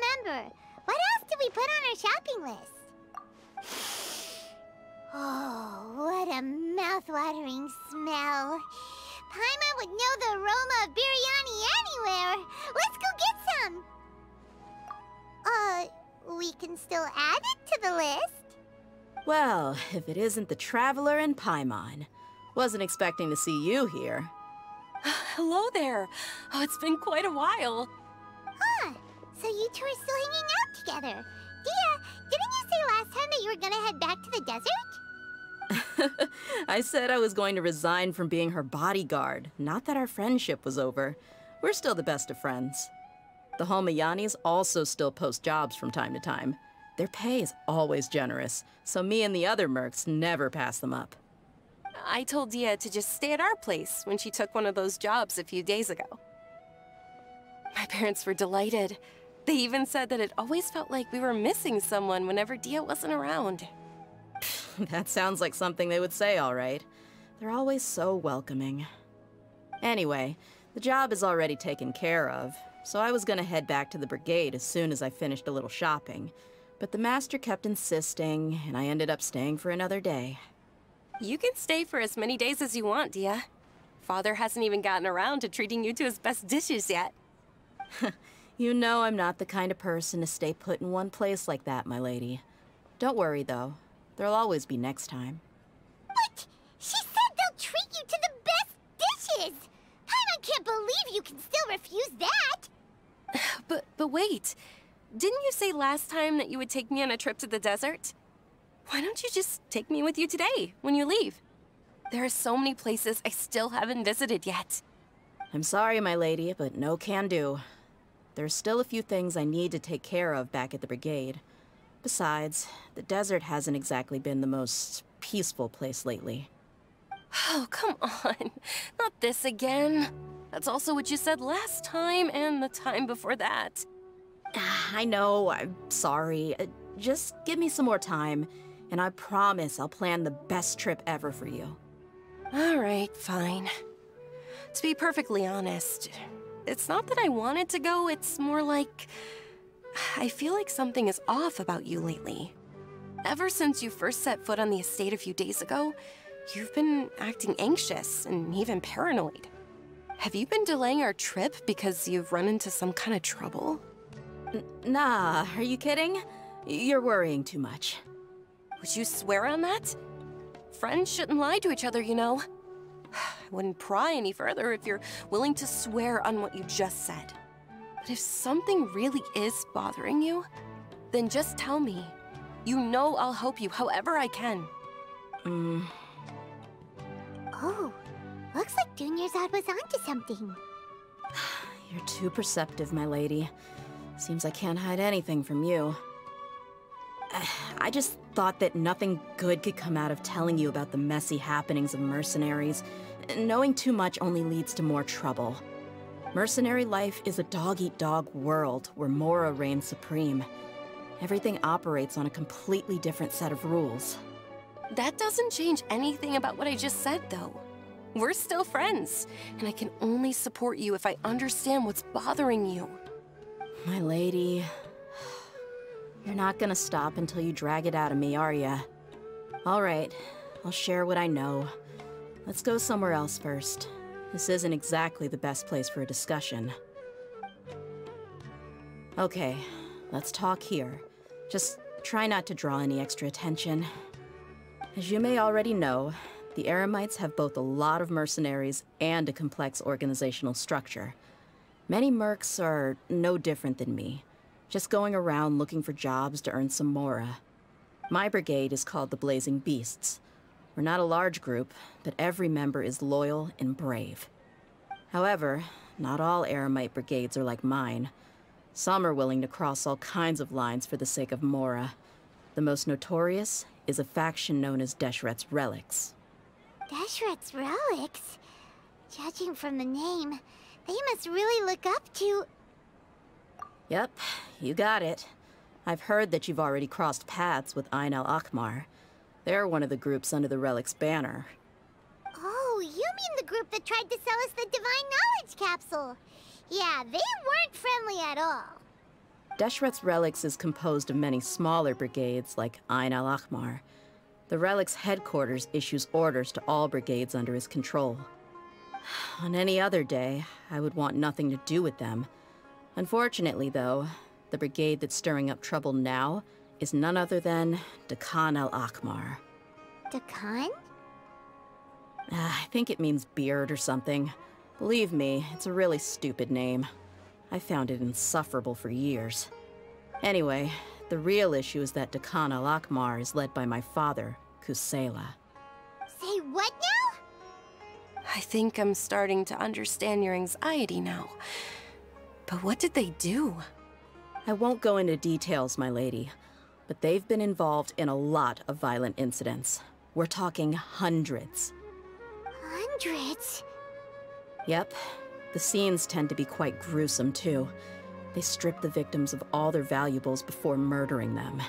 remember. What else did we put on our shopping list? Oh, what a mouth-watering smell. Paimon would know the aroma of biryani anywhere. Let's go get some. We can still add it to the list. Well, if it isn't the Traveler and Paimon. Wasn't expecting to see you here. Hello there. Oh, it's been quite a while. Huh. So you two are still hanging out together. Dehya, didn't you say last time that you were gonna head back to the desert? I said I was going to resign from being her bodyguard, not that our friendship was over. We're still the best of friends. The Holmayanis also still post jobs from time to time. Their pay is always generous, so me and the other mercs never pass them up. I told Dehya to just stay at our place when she took one of those jobs a few days ago. My parents were delighted. They even said that it always felt like we were missing someone whenever Dehya wasn't around. That sounds like something they would say, all right. They're always so welcoming. Anyway, the job is already taken care of, so I was gonna head back to the brigade as soon as I finished a little shopping. But the master kept insisting, and I ended up staying for another day. You can stay for as many days as you want, Dehya. Father hasn't even gotten around to treating you to his best dishes yet. You know I'm not the kind of person to stay put in one place like that, my lady. Don't worry, though. There'll always be next time. What? She said they'll treat you to the best dishes! I can't believe you can still refuse that! But wait. Didn't you say last time that you would take me on a trip to the desert? Why don't you just take me with you today, when you leave? There are so many places I still haven't visited yet. I'm sorry, my lady, but no can do. There's still a few things I need to take care of back at the brigade. Besides, the desert hasn't exactly been the most peaceful place lately. Oh, come on. Not this again. That's also what you said last time and the time before that. I know, I'm sorry. Just give me some more time, and I promise I'll plan the best trip ever for you. All right, fine. To be perfectly honest, it's not that I wanted to go, it's more like I feel like something is off about you lately. Ever since you first set foot on the estate a few days ago, you've been acting anxious and even paranoid. Have you been delaying our trip because you've run into some kind of trouble? Nah, are you kidding? You're worrying too much. Would you swear on that? Friends shouldn't lie to each other, you know. I wouldn't pry any further if you're willing to swear on what you just said. But if something really is bothering you, then just tell me. You know I'll help you however I can. Oh, looks like Dunyarzad was onto something. You're too perceptive, my lady. Seems I can't hide anything from you. I just thought that nothing good could come out of telling you about the messy happenings of mercenaries. Knowing too much only leads to more trouble. Mercenary life is a dog-eat-dog world where Mora reigns supreme. Everything operates on a completely different set of rules. That doesn't change anything about what I just said, though. We're still friends, and I can only support you if I understand what's bothering you. My lady, you're not gonna stop until you drag it out of me, are ya? All right, I'll share what I know. Let's go somewhere else first. This isn't exactly the best place for a discussion. Okay, let's talk here. Just try not to draw any extra attention. As you may already know, the Eremites have both a lot of mercenaries and a complex organizational structure. Many mercs are no different than me, just going around looking for jobs to earn some mora. My brigade is called the Blazing Beasts. We're not a large group, but every member is loyal and brave. However, not all Eremite brigades are like mine. Some are willing to cross all kinds of lines for the sake of mora. The most notorious is a faction known as Deshret's Relics. Deshret's Relics? Judging from the name, they must really look up to... Yep, you got it. I've heard that you've already crossed paths with Ain al-Akmar. They're one of the groups under the Relic's banner. Oh, you mean the group that tried to sell us the Divine Knowledge Capsule? Yeah, they weren't friendly at all. Deshret's Relics is composed of many smaller brigades like Ain al-Ahmar. The Relic's headquarters issues orders to all brigades under his control. On any other day, I would want nothing to do with them. Unfortunately, though, the brigade that's stirring up trouble now is none other than Dehya al-Ahmar. Dakan? I think it means beard or something. Believe me, it's a really stupid name. I found it insufferable for years. Anyway, the real issue is that Dehya al-Ahmar is led by my father, Kusela. Say what now? I think I'm starting to understand your anxiety now. But what did they do? I won't go into details, my lady, but they've been involved in a lot of violent incidents. We're talking hundreds. Hundreds? Yep. The scenes tend to be quite gruesome, too. They strip the victims of all their valuables before murdering them.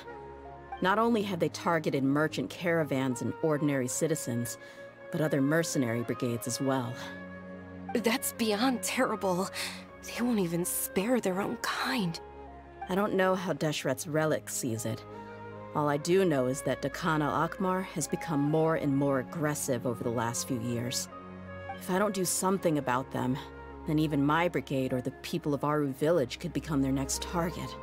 Not only have they targeted merchant caravans and ordinary citizens, but other mercenary brigades as well. That's beyond terrible. They won't even spare their own kind. I don't know how Deshret's Relic sees it. All I do know is that Dehya al-Ahmar has become more and more aggressive over the last few years. If I don't do something about them, then even my brigade or the people of Aru village could become their next target.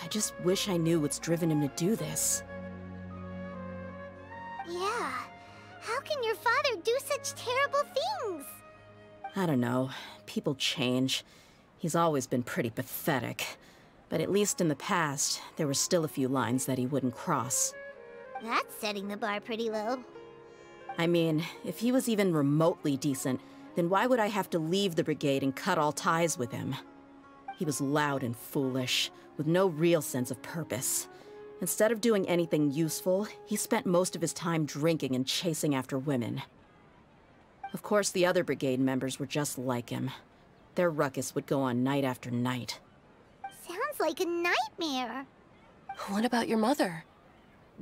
I just wish I knew what's driven him to do this. Yeah. How can your father do such terrible things? I don't know. People change. He's always been pretty pathetic. But at least in the past, there were still a few lines that he wouldn't cross. That's setting the bar pretty low. I mean, if he was even remotely decent, then why would I have to leave the brigade and cut all ties with him? He was loud and foolish, with no real sense of purpose. Instead of doing anything useful, he spent most of his time drinking and chasing after women. Of course, the other brigade members were just like him. Their ruckus would go on night after night. Sounds like a nightmare. What about your mother?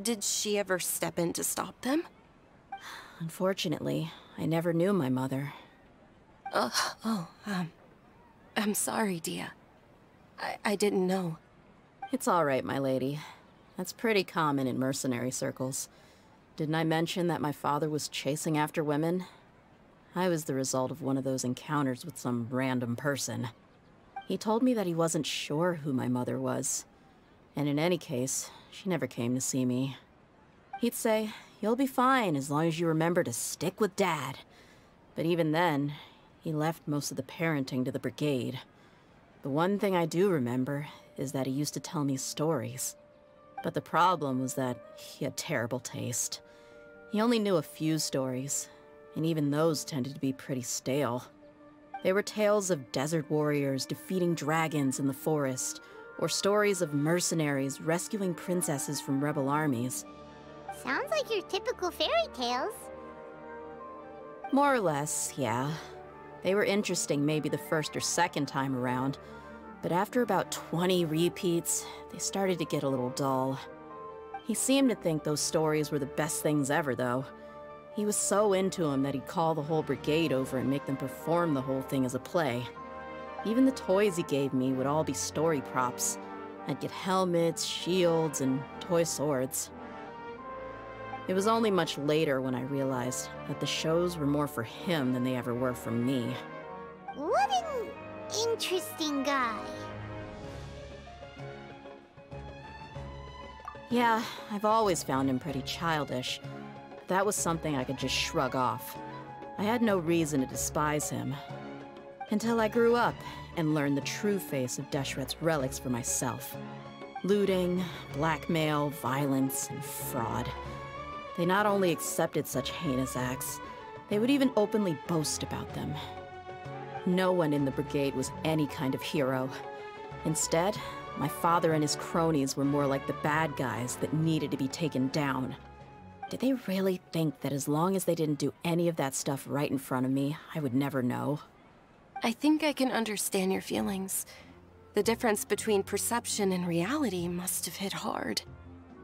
Did she ever step in to stop them? Unfortunately, I never knew my mother. I'm sorry, Dehya. I didn't know. It's all right, my lady. That's pretty common in mercenary circles. Didn't I mention that my father was chasing after women? I was the result of one of those encounters with some random person. He told me that he wasn't sure who my mother was. And in any case, she never came to see me. He'd say, "You'll be fine as long as you remember to stick with Dad." But even then, he left most of the parenting to the brigade. The one thing I do remember is that he used to tell me stories. But the problem was that he had terrible taste. He only knew a few stories, and even those tended to be pretty stale. They were tales of desert warriors defeating dragons in the forest, or stories of mercenaries rescuing princesses from rebel armies. Sounds like your typical fairy tales. More or less, yeah. They were interesting maybe the first or second time around, but after about 20 repeats, they started to get a little dull. He seemed to think those stories were the best things ever, though. He was so into them that he'd call the whole brigade over and make them perform the whole thing as a play. Even the toys he gave me would all be story props. I'd get helmets, shields, and toy swords. It was only much later when I realized that the shows were more for him than they ever were for me. What an interesting guy. Yeah, I've always found him pretty childish. But that was something I could just shrug off. I had no reason to despise him. Until I grew up and learned the true face of Deshret's Relics for myself. Looting, blackmail, violence, and fraud. They not only accepted such heinous acts, they would even openly boast about them. No one in the brigade was any kind of hero. Instead, my father and his cronies were more like the bad guys that needed to be taken down. Did they really think that as long as they didn't do any of that stuff right in front of me, I would never know? I think I can understand your feelings. The difference between perception and reality must have hit hard.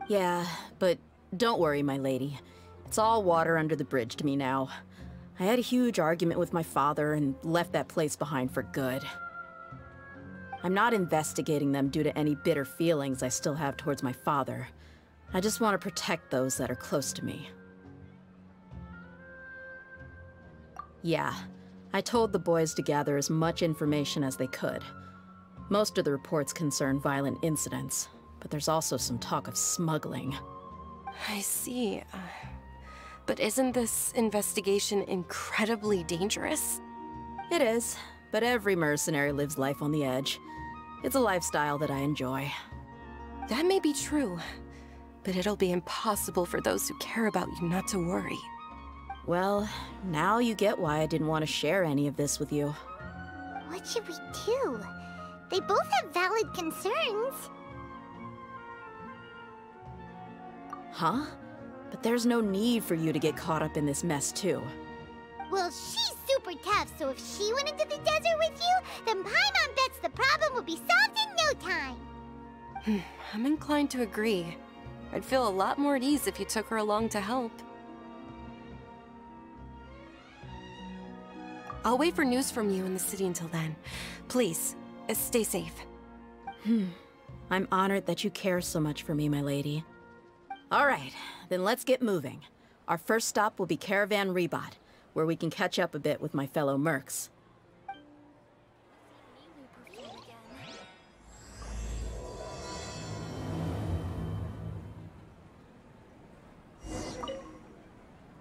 Yeah, but don't worry, my lady. It's all water under the bridge to me now. I had a huge argument with my father and left that place behind for good. I'm not investigating them due to any bitter feelings I still have towards my father. I just want to protect those that are close to me. Yeah, I told the boys to gather as much information as they could. Most of the reports concern violent incidents, but there's also some talk of smuggling. I see. But isn't this investigation incredibly dangerous? It is, but every mercenary lives life on the edge. It's a lifestyle that I enjoy. That may be true, but it'll be impossible for those who care about you not to worry. Well, now you get why I didn't want to share any of this with you. What should we do? They both have valid concerns. Huh? But there's no need for you to get caught up in this mess, too. Well, she's super tough, so if she went into the desert with you, then Paimon bets the problem will be solved in no time. I'm inclined to agree. I'd feel a lot more at ease if you took her along to help. I'll wait for news from you in the city until then. Please, stay safe. I'm honored that you care so much for me, my lady. All right, then let's get moving. Our first stop will be Caravan Rebot, where we can catch up a bit with my fellow mercs.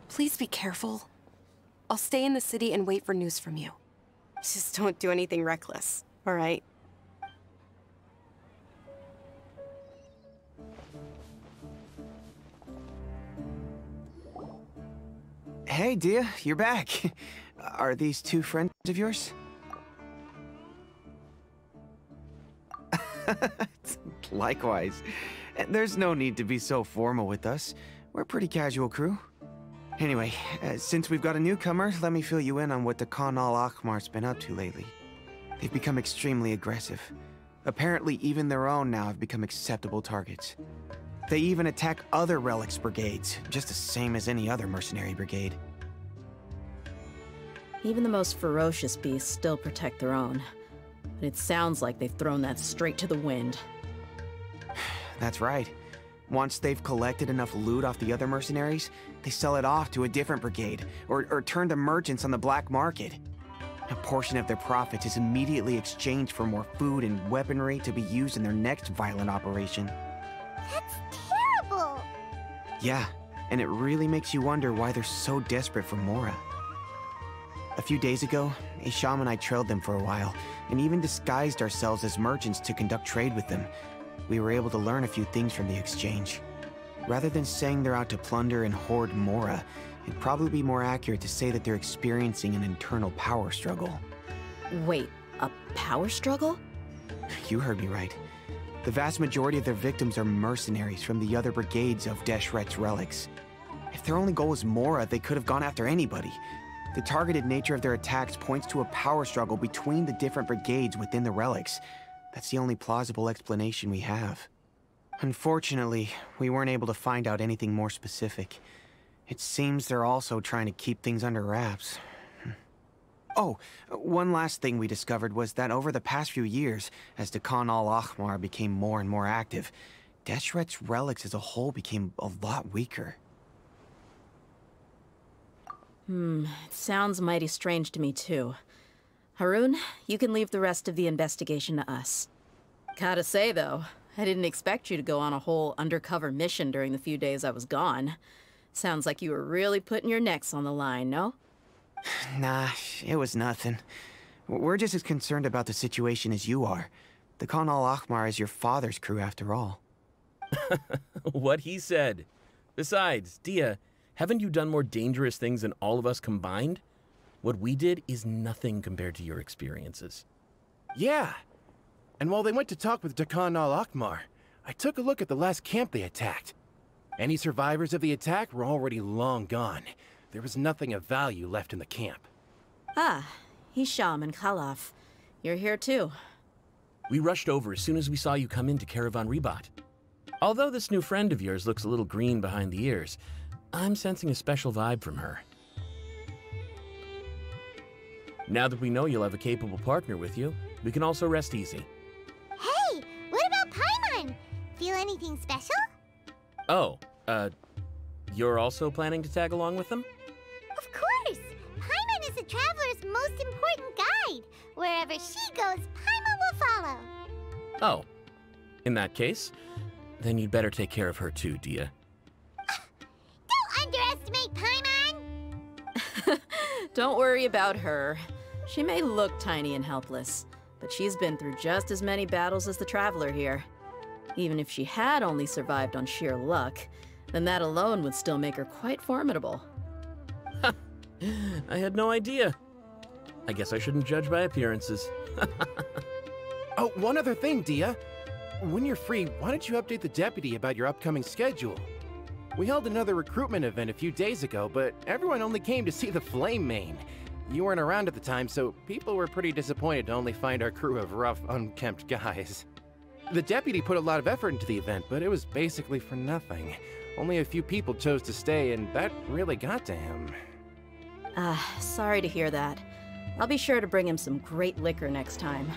Please be careful. I'll stay in the city and wait for news from you. Just don't do anything reckless, all right? Hey, Dehya, you're back. Are these two friends of yours? Likewise. There's no need to be so formal with us. We're a pretty casual crew. Anyway, since we've got a newcomer, let me fill you in on what the Khan al-Ahmar's been up to lately. They've become extremely aggressive. Apparently, even their own now have become acceptable targets. They even attack other relics brigades, just the same as any other mercenary brigade. Even the most ferocious beasts still protect their own. But it sounds like they've thrown that straight to the wind. That's right. Once they've collected enough loot off the other mercenaries, they sell it off to a different brigade, or turn to merchants on the black market. A portion of their profits is immediately exchanged for more food and weaponry to be used in their next violent operation. That's terrible! Yeah, and it really makes you wonder why they're so desperate for Mora. A few days ago, Isham and I trailed them for a while, and even disguised ourselves as merchants to conduct trade with them. We were able to learn a few things from the exchange. Rather than saying they're out to plunder and hoard Mora, it'd probably be more accurate to say that they're experiencing an internal power struggle. Wait, a power struggle? You heard me right. The vast majority of their victims are mercenaries from the other brigades of Deshret's relics. If their only goal was Mora, they could have gone after anybody. The targeted nature of their attacks points to a power struggle between the different brigades within the relics. That's the only plausible explanation we have. Unfortunately, we weren't able to find out anything more specific. It seems they're also trying to keep things under wraps. Oh, one last thing we discovered was that over the past few years, as the Khan al-Ahmar became more and more active, Deshret's relics as a whole became a lot weaker. It sounds mighty strange to me too. Harun, you can leave the rest of the investigation to us. Gotta say though, I didn't expect you to go on a whole undercover mission during the few days I was gone. Sounds like you were really putting your necks on the line, no? Nah, it was nothing. We're just as concerned about the situation as you are. The Khan al-Ahmar is your father's crew after all. What he said. Besides, Dehya, haven't you done more dangerous things than all of us combined? What we did is nothing compared to your experiences. Yeah. And while they went to talk with Khan al-Ahmar, I took a look at the last camp they attacked. Any survivors of the attack were already long gone. There was nothing of value left in the camp. Ah, Hisham and Khalaf. You're here too. We rushed over as soon as we saw you come into Caravan Rebot. Although this new friend of yours looks a little green behind the ears, I'm sensing a special vibe from her. Now that we know you'll have a capable partner with you, we can also rest easy. feel anything special? Oh, you're also planning to tag along with them? Of course! Paimon is the traveler's most important guide. Wherever she goes, Paimon will follow. Oh. In that case, then you'd better take care of her too, Dehya. Don't underestimate Paimon! Don't worry about her. She may look tiny and helpless, but she's been through just as many battles as the traveler here. Even if she had only survived on sheer luck, then that alone would still make her quite formidable. I had no idea. I guess I shouldn't judge by appearances. Oh, one other thing, Dehya. When you're free, why don't you update the deputy about your upcoming schedule? We held another recruitment event a few days ago, but everyone only came to see the Flame Main. You weren't around at the time, so people were pretty disappointed to only find our crew of rough, unkempt guys. The deputy put a lot of effort into the event, but it was basically for nothing. Only a few people chose to stay, and that really got to him. Sorry to hear that. I'll be sure to bring him some great liquor next time.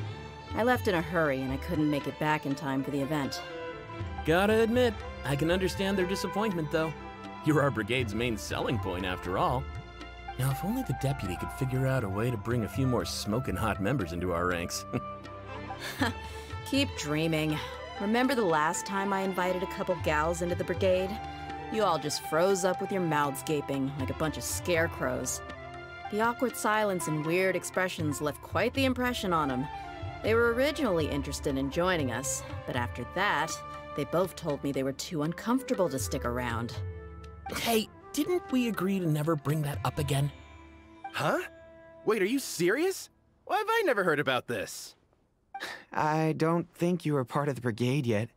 I left in a hurry and I couldn't make it back in time for the event. Gotta admit, I can understand their disappointment, though. You're our brigade's main selling point, after all. Now, if only the deputy could figure out a way to bring a few more smoking hot members into our ranks. Keep dreaming. Remember the last time I invited a couple gals into the brigade? You all just froze up with your mouths gaping like a bunch of scarecrows. The awkward silence and weird expressions left quite the impression on them. They were originally interested in joining us, but after that, they both told me they were too uncomfortable to stick around. Hey, didn't we agree to never bring that up again? Huh? Wait, are you serious? Why have I never heard about this? I don't think you were part of the brigade yet.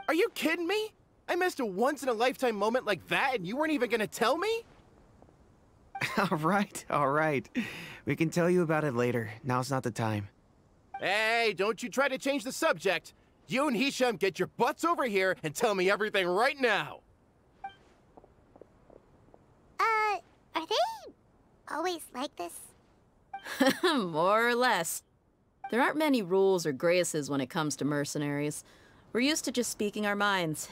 Are you kidding me? I missed a once-in-a-lifetime moment like that and you weren't even gonna tell me? All right. We can tell you about it later. Now's not the time. Hey, don't you try to change the subject. You and Hisham get your butts over here and tell me everything right now. Are they always like this? More or less. There aren't many rules or graces when it comes to mercenaries. We're used to just speaking our minds.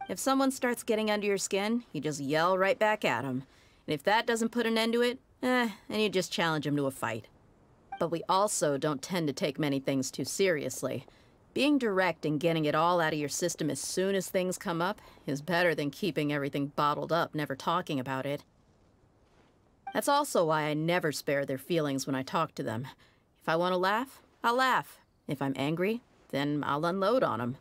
If someone starts getting under your skin, you just yell right back at them. And if that doesn't put an end to it, then you just challenge them to a fight. But we also don't tend to take many things too seriously. Being direct and getting it all out of your system as soon as things come up is better than keeping everything bottled up, never talking about it. That's also why I never spare their feelings when I talk to them. If I want to laugh, I'll laugh. If I'm angry, then I'll unload on them.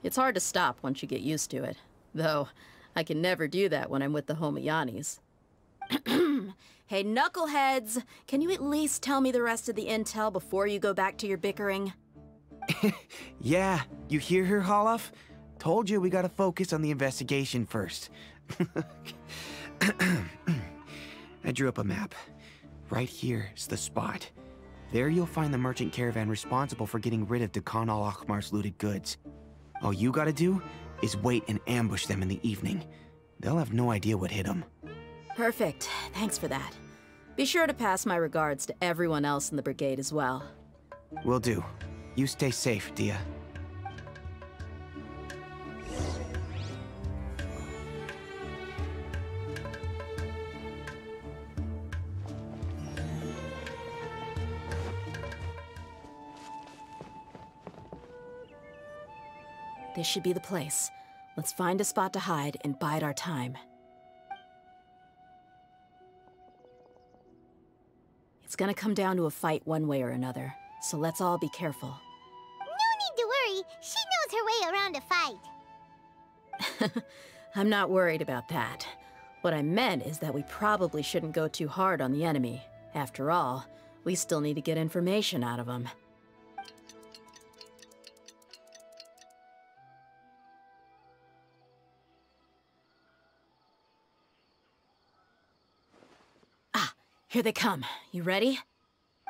It's hard to stop once you get used to it. Though, I can never do that when I'm with the Homiyanis. Hey, knuckleheads! Can you at least tell me the rest of the intel before you go back to your bickering? Yeah, you hear her, Holloff? Told you we gotta focus on the investigation first. I drew up a map. Right here is the spot. There you'll find the merchant caravan responsible for getting rid of Dehya al-Akhmar's looted goods. All you gotta do is wait and ambush them in the evening. They'll have no idea what hit them. Perfect. Thanks for that. Be sure to pass my regards to everyone else in the brigade as well. Will do. You stay safe, Dehya. This should be the place. Let's find a spot to hide and bide our time. It's gonna come down to a fight one way or another, so let's all be careful. No need to worry. She knows her way around a fight. I'm not worried about that. What I meant is that we probably shouldn't go too hard on the enemy. After all, we still need to get information out of them. Here they come. You ready?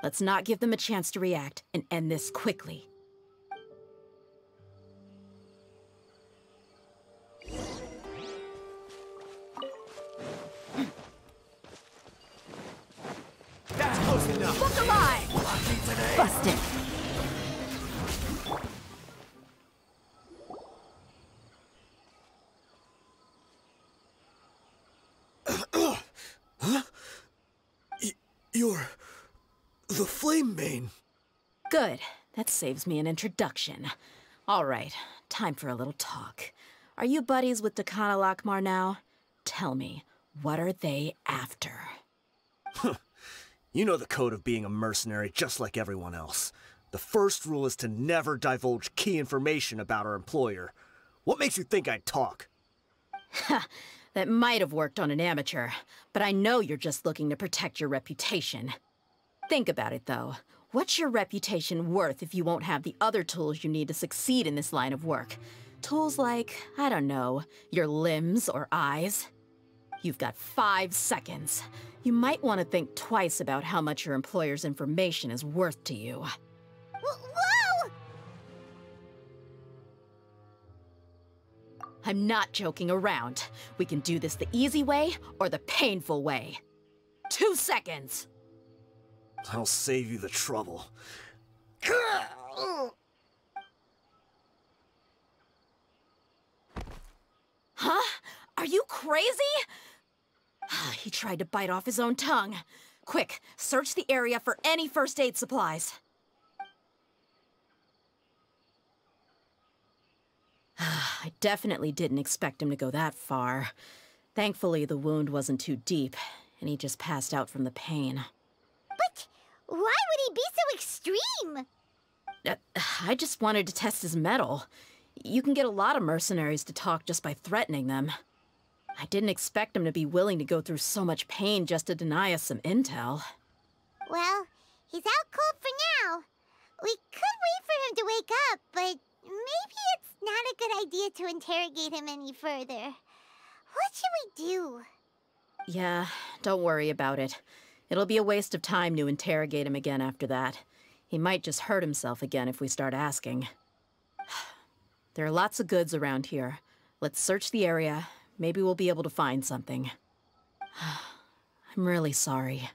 Let's not give them a chance to react and end this quickly. That's close enough. Look alive! Busted. flame mane. Good. That saves me an introduction. All right, time for a little talk. Are you buddies with Dakana Lakmar now? Tell me, what are they after? You know the code of being a mercenary just like everyone else. The first rule is to never divulge key information about our employer. What makes you think I'd talk? That might have worked on an amateur, but I know you're just looking to protect your reputation. Think about it, though. What's your reputation worth if you won't have the other tools you need to succeed in this line of work? Tools like, I don't know, your limbs or eyes? You've got 5 seconds. You might want to think twice about how much your employer's information is worth to you. Whoa! I'm not joking around. We can do this the easy way or the painful way. 2 seconds! I'll save you the trouble. Huh? Are you crazy? He tried to bite off his own tongue. Quick, search the area for any first aid supplies. I definitely didn't expect him to go that far. Thankfully, the wound wasn't too deep, and he just passed out from the pain. But why would he be so extreme? I just wanted to test his mettle. You can get a lot of mercenaries to talk just by threatening them. I didn't expect him to be willing to go through so much pain just to deny us some intel. Well, he's out cold for now. We could wait for him to wake up, but maybe it's not a good idea to interrogate him any further. What should we do? Yeah, don't worry about it. It'll be a waste of time to interrogate him again after that. He might just hurt himself again if we start asking. There are lots of goods around here. Let's search the area. Maybe we'll be able to find something. I'm really sorry.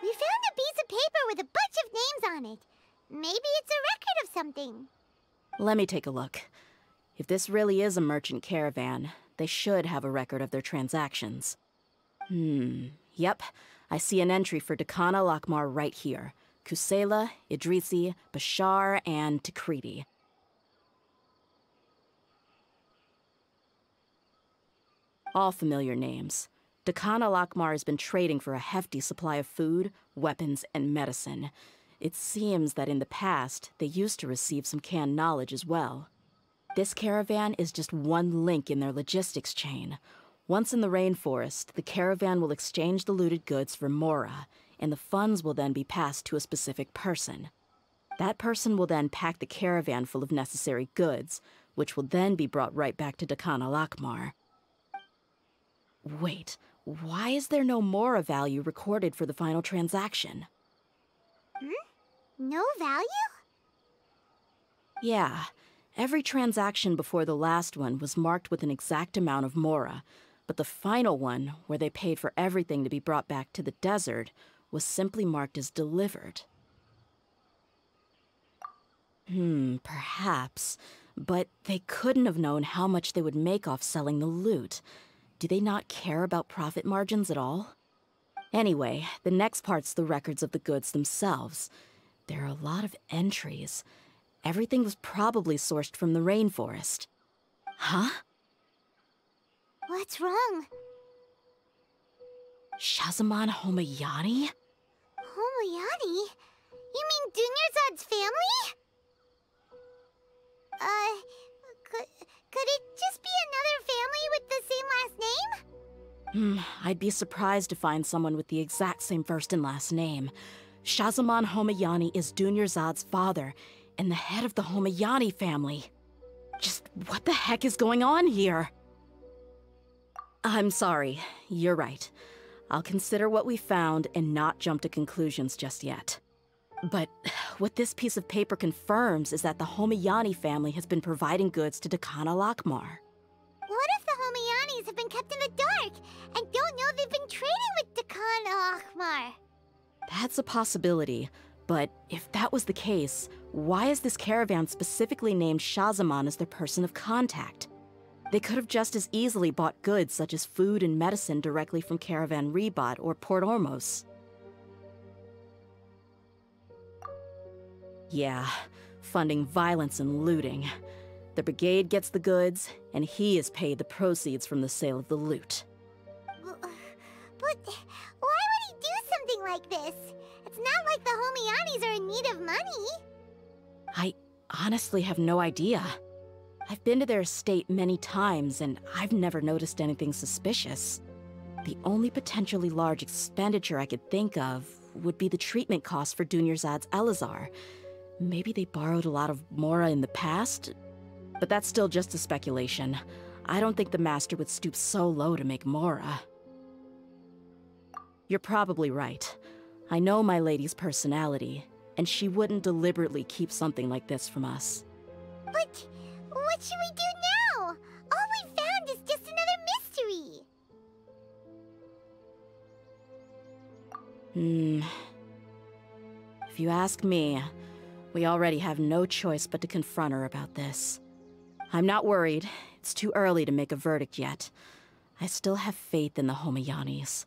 We found a piece of paper with a bunch of names on it. Maybe it's a record of something. Let me take a look. If this really is a merchant caravan, they should have a record of their transactions. Yep. I see an entry for Dakana Lakmar right here. Kusela, Idrisi, Bashar, and Takriti. All familiar names. Dakana Lakmar has been trading for a hefty supply of food, weapons, and medicine. It seems that in the past, they used to receive some canned knowledge as well. This caravan is just one link in their logistics chain. Once in the rainforest, the caravan will exchange the looted goods for Mora, and the funds will then be passed to a specific person. That person will then pack the caravan full of necessary goods, which will then be brought right back to Dakana Lakmar. Wait, why is there no Mora value recorded for the final transaction? No value? Yeah, every transaction before the last one was marked with an exact amount of Mora, but the final one, where they paid for everything to be brought back to the desert, was simply marked as delivered. Perhaps, but they couldn't have known how much they would make off selling the loot. Do they not care about profit margins at all? Anyway, the next part's the records of the goods themselves. There are a lot of entries. Everything was probably sourced from the rainforest. Huh? What's wrong? Shazamon Homayani? Homayani? You mean Dunyarzad's family? Could it just be another family with the same last name? I'd be surprised to find someone with the exact same first and last name. Shazamon Homayani is Dunyarzad's father, and the head of the Homayani family. Just what the heck is going on here? I'm sorry, you're right. I'll consider what we found and not jump to conclusions just yet. But what this piece of paper confirms is that the Homayani family has been providing goods to Dekhan al-Akmar. What if the Homayanis have been kept in the dark and don't know they've been trading with Dekhan al-Akmar? That's a possibility, but if that was the case, why is this caravan specifically named Shahzaman as their person of contact? They could have just as easily bought goods such as food and medicine directly from Caravan Ribat or Port Ormos. Yeah, funding violence and looting. The brigade gets the goods, and he is paid the proceeds from the sale of the loot. But why would he do something like this? It's not like the Homayanis are in need of money. I honestly have no idea. I've been to their estate many times, and I've never noticed anything suspicious. The only potentially large expenditure I could think of would be the treatment costs for Dunyarzad's Elazar. Maybe they borrowed a lot of Mora in the past? But that's still just a speculation. I don't think the Master would stoop so low to make Mora. You're probably right. I know my lady's personality, and she wouldn't deliberately keep something like this from us. But what should we do now? All we found is just another mystery. If you ask me, we already have no choice but to confront her about this. I'm not worried. It's too early to make a verdict yet. I still have faith in the Homayanis.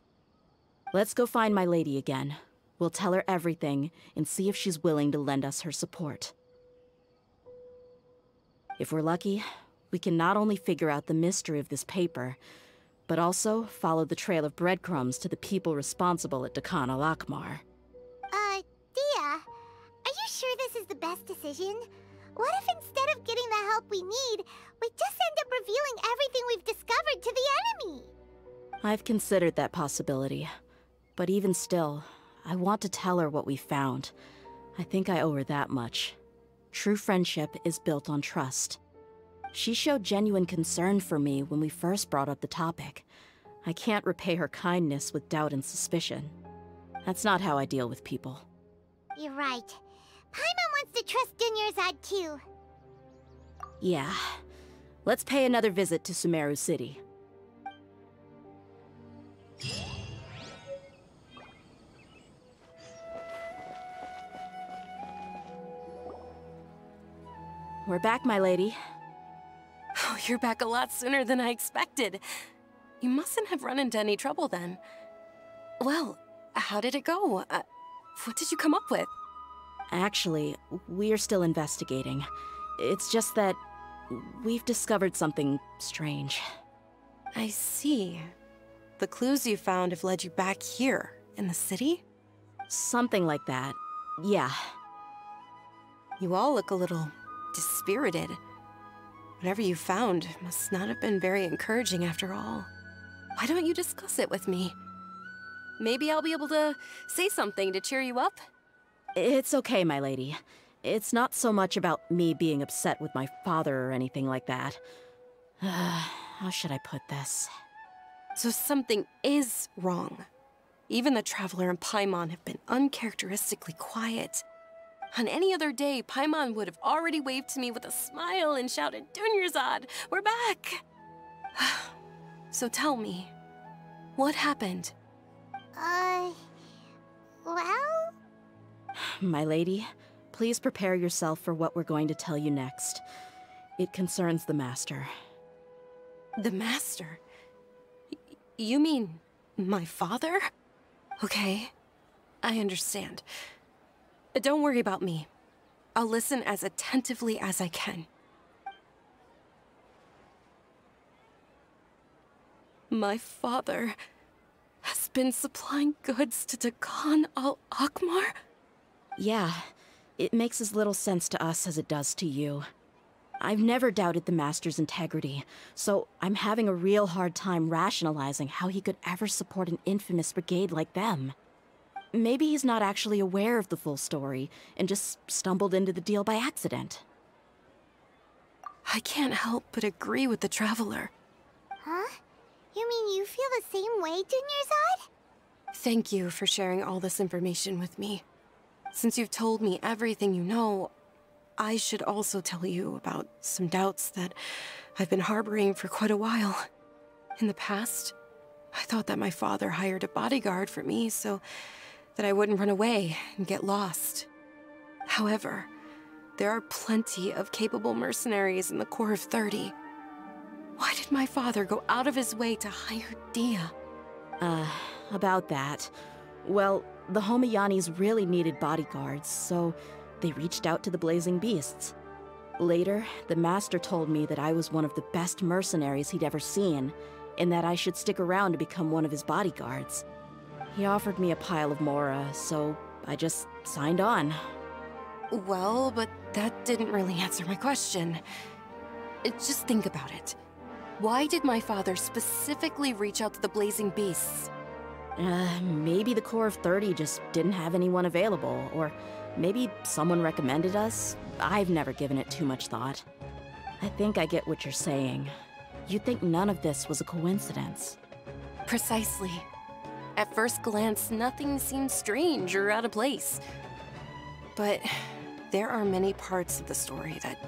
Let's go find my lady again. We'll tell her everything and see if she's willing to lend us her support. If we're lucky, we can not only figure out the mystery of this paper, but also follow the trail of breadcrumbs to the people responsible at Dekhan al-Akmar. Dehya, are you sure this is the best decision? What if instead of getting the help we need, we just end up revealing everything we've discovered to the enemy? I've considered that possibility, but even still, I want to tell her what we found. I think I owe her that much. True friendship is built on trust. She showed genuine concern for me when we first brought up the topic. I can't repay her kindness with doubt and suspicion. That's not how I deal with people. You're right. Paimon wants to trust Dunyarzad too. Yeah. Let's pay another visit to Sumeru City. We're back, my lady. Oh, you're back a lot sooner than I expected. You mustn't have run into any trouble then. Well, how did it go? What did you come up with? Actually, we're still investigating. It's just that we've discovered something strange. I see. The clues you found have led you back here, in the city? Something like that. Yeah. You all look a little dispirited. Whatever you found must not have been very encouraging after all. Why don't you discuss it with me? Maybe I'll be able to say something to cheer you up? It's okay, my lady. It's not so much about me being upset with my father or anything like that. How should I put this? So something is wrong. Even the Traveler and Paimon have been uncharacteristically quiet. On any other day, Paimon would have already waved to me with a smile and shouted, "Dunyarzad, we're back!" So tell me, what happened? Well? My lady, please prepare yourself for what we're going to tell you next. It concerns the Master. The Master? You mean my father? Okay, I understand. Don't worry about me. I'll listen as attentively as I can. My father has been supplying goods to Dekhan al-Akmar? Yeah, it makes as little sense to us as it does to you. I've never doubted the Master's integrity, so I'm having a real hard time rationalizing how he could ever support an infamous brigade like them. Maybe he's not actually aware of the full story and just stumbled into the deal by accident. I can't help but agree with the Traveler. Huh? You mean you feel the same way, Dunyarzad? Thank you for sharing all this information with me. Since you've told me everything you know, I should also tell you about some doubts that I've been harboring for quite a while. In the past, I thought that my father hired a bodyguard for me so that I wouldn't run away and get lost. However, there are plenty of capable mercenaries in the Corps of 30. Why did my father go out of his way to hire Dehya? About that. Well, the Homayanis really needed bodyguards, so they reached out to the Blazing Beasts. Later, the Master told me that I was one of the best mercenaries he'd ever seen, and that I should stick around to become one of his bodyguards. He offered me a pile of mora, so I just signed on. Well, but that didn't really answer my question. Just think about it. Why did my father specifically reach out to the Blazing Beasts? Maybe the Corps of 30 just didn't have anyone available, or maybe someone recommended us. I've never given it too much thought. I think I get what you're saying. You'd think none of this was a coincidence. Precisely. At first glance, nothing seems strange or out of place. But there are many parts of the story that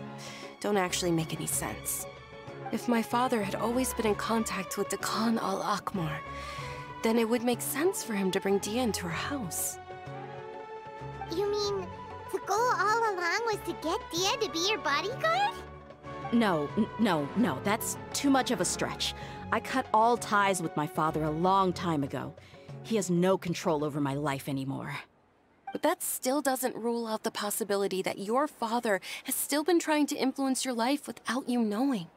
don't actually make any sense. If my father had always been in contact with Dehya al-Akmar, then it would make sense for him to bring Dehya into our house. You mean the goal all along was to get Dehya to be your bodyguard? No, that's too much of a stretch. I cut all ties with my father a long time ago. He has no control over my life anymore. But that still doesn't rule out the possibility that your father has still been trying to influence your life without you knowing.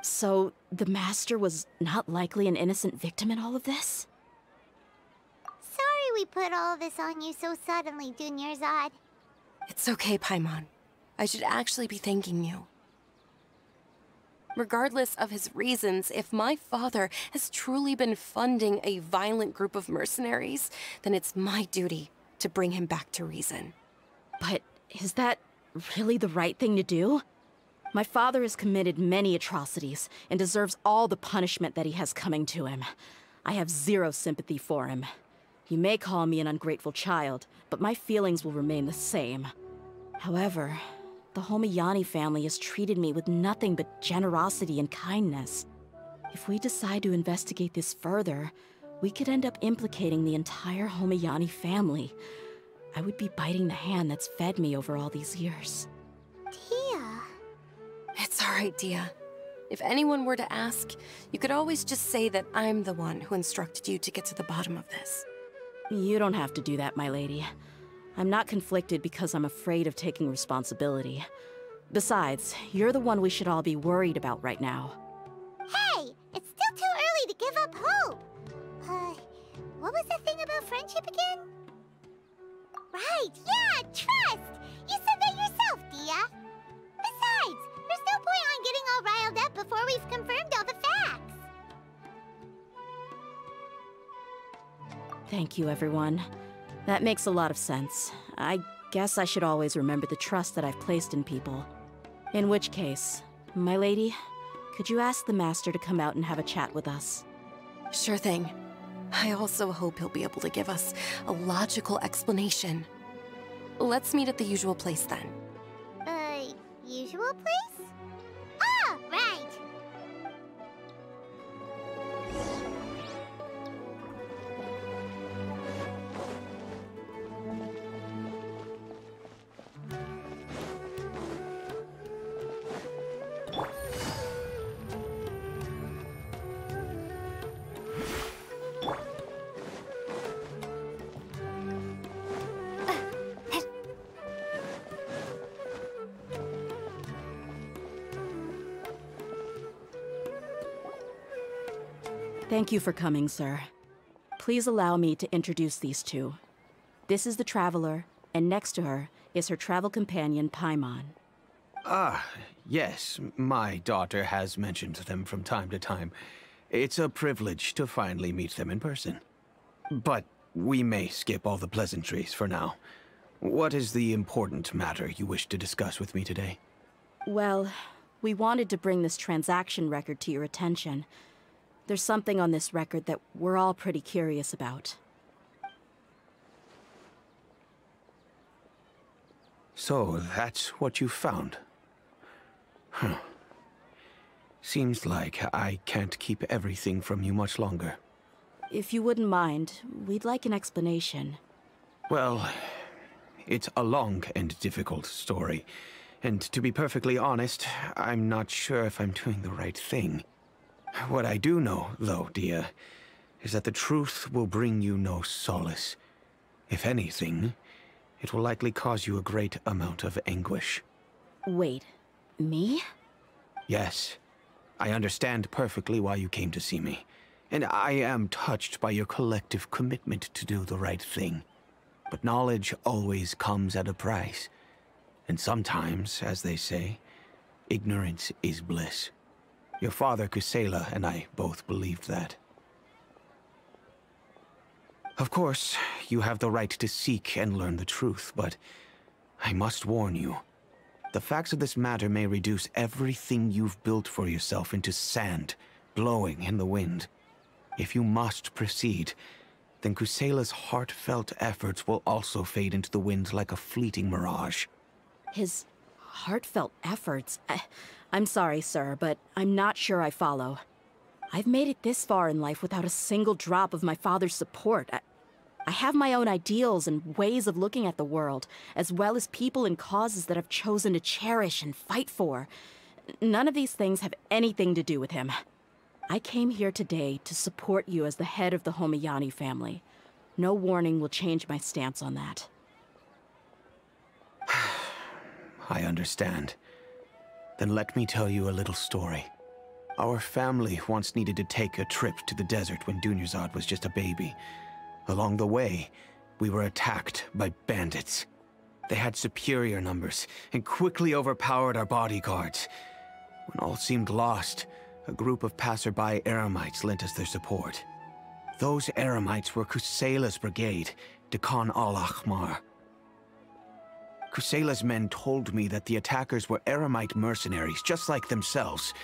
So, the Master was not likely an innocent victim in all of this? Sorry we put all this on you so suddenly, Junior Zod. It's okay, Paimon. I should actually be thanking you. Regardless of his reasons, if my father has truly been funding a violent group of mercenaries, then it's my duty to bring him back to reason. But is that really the right thing to do? My father has committed many atrocities and deserves all the punishment that he has coming to him. I have zero sympathy for him. You may call me an ungrateful child, but my feelings will remain the same. However, the Homayani family has treated me with nothing but generosity and kindness. If we decide to investigate this further, we could end up implicating the entire Homayani family. I would be biting the hand that's fed me over all these years. Dehya. It's all right, Dehya. If anyone were to ask, you could always just say that I'm the one who instructed you to get to the bottom of this. You don't have to do that, my lady. I'm not conflicted because I'm afraid of taking responsibility. Besides, you're the one we should all be worried about right now. Hey, it's still too early to give up hope. What was the thing about friendship again? Right, yeah, trust! You said that yourself, Dehya. Besides, there's no point on getting all riled up before we've confirmed all the facts. Thank you, everyone. That makes a lot of sense. I guess I should always remember the trust that I've placed in people. In which case, my lady, could you ask the Master to come out and have a chat with us? Sure thing. I also hope he'll be able to give us a logical explanation. Let's meet at the usual place then. Usual place? Ah, right! Thank you for coming, sir. Please allow me to introduce these two. This is the Traveler, and next to her is her travel companion, Paimon. Ah, yes. My daughter has mentioned them from time to time. It's a privilege to finally meet them in person. But we may skip all the pleasantries for now. What is the important matter you wish to discuss with me today? Well, we wanted to bring this transaction record to your attention. There's something on this record that we're all pretty curious about. So, that's what you found? Huh. Seems like I can't keep everything from you much longer. If you wouldn't mind, we'd like an explanation. Well, it's a long and difficult story. And to be perfectly honest, I'm not sure if I'm doing the right thing. What I do know, though, Dehya, is that the truth will bring you no solace. If anything, it will likely cause you a great amount of anguish. Wait, me? Yes. I understand perfectly why you came to see me. And I am touched by your collective commitment to do the right thing. But knowledge always comes at a price. And sometimes, as they say, ignorance is bliss. Your father, Kusela, and I both believed that. Of course, you have the right to seek and learn the truth, but I must warn you. The facts of this matter may reduce everything you've built for yourself into sand, blowing in the wind. If you must proceed, then Kusela's heartfelt efforts will also fade into the wind like a fleeting mirage. His heartfelt efforts? I'm sorry, sir, but I'm not sure I follow. I've made it this far in life without a single drop of my father's support. I have my own ideals and ways of looking at the world, as well as people and causes that I've chosen to cherish and fight for. None of these things have anything to do with him. I came here today to support you as the head of the Homiyani family. No warning will change my stance on that. I understand. Then let me tell you a little story. Our family once needed to take a trip to the desert when Dunyarzad was just a baby. Along the way, we were attacked by bandits. They had superior numbers and quickly overpowered our bodyguards. When all seemed lost, a group of passerby Eremites lent us their support. Those Eremites were Kusela's brigade, Dehya al-Ahmar. Kusela's men told me that the attackers were Eremite mercenaries, just like themselves.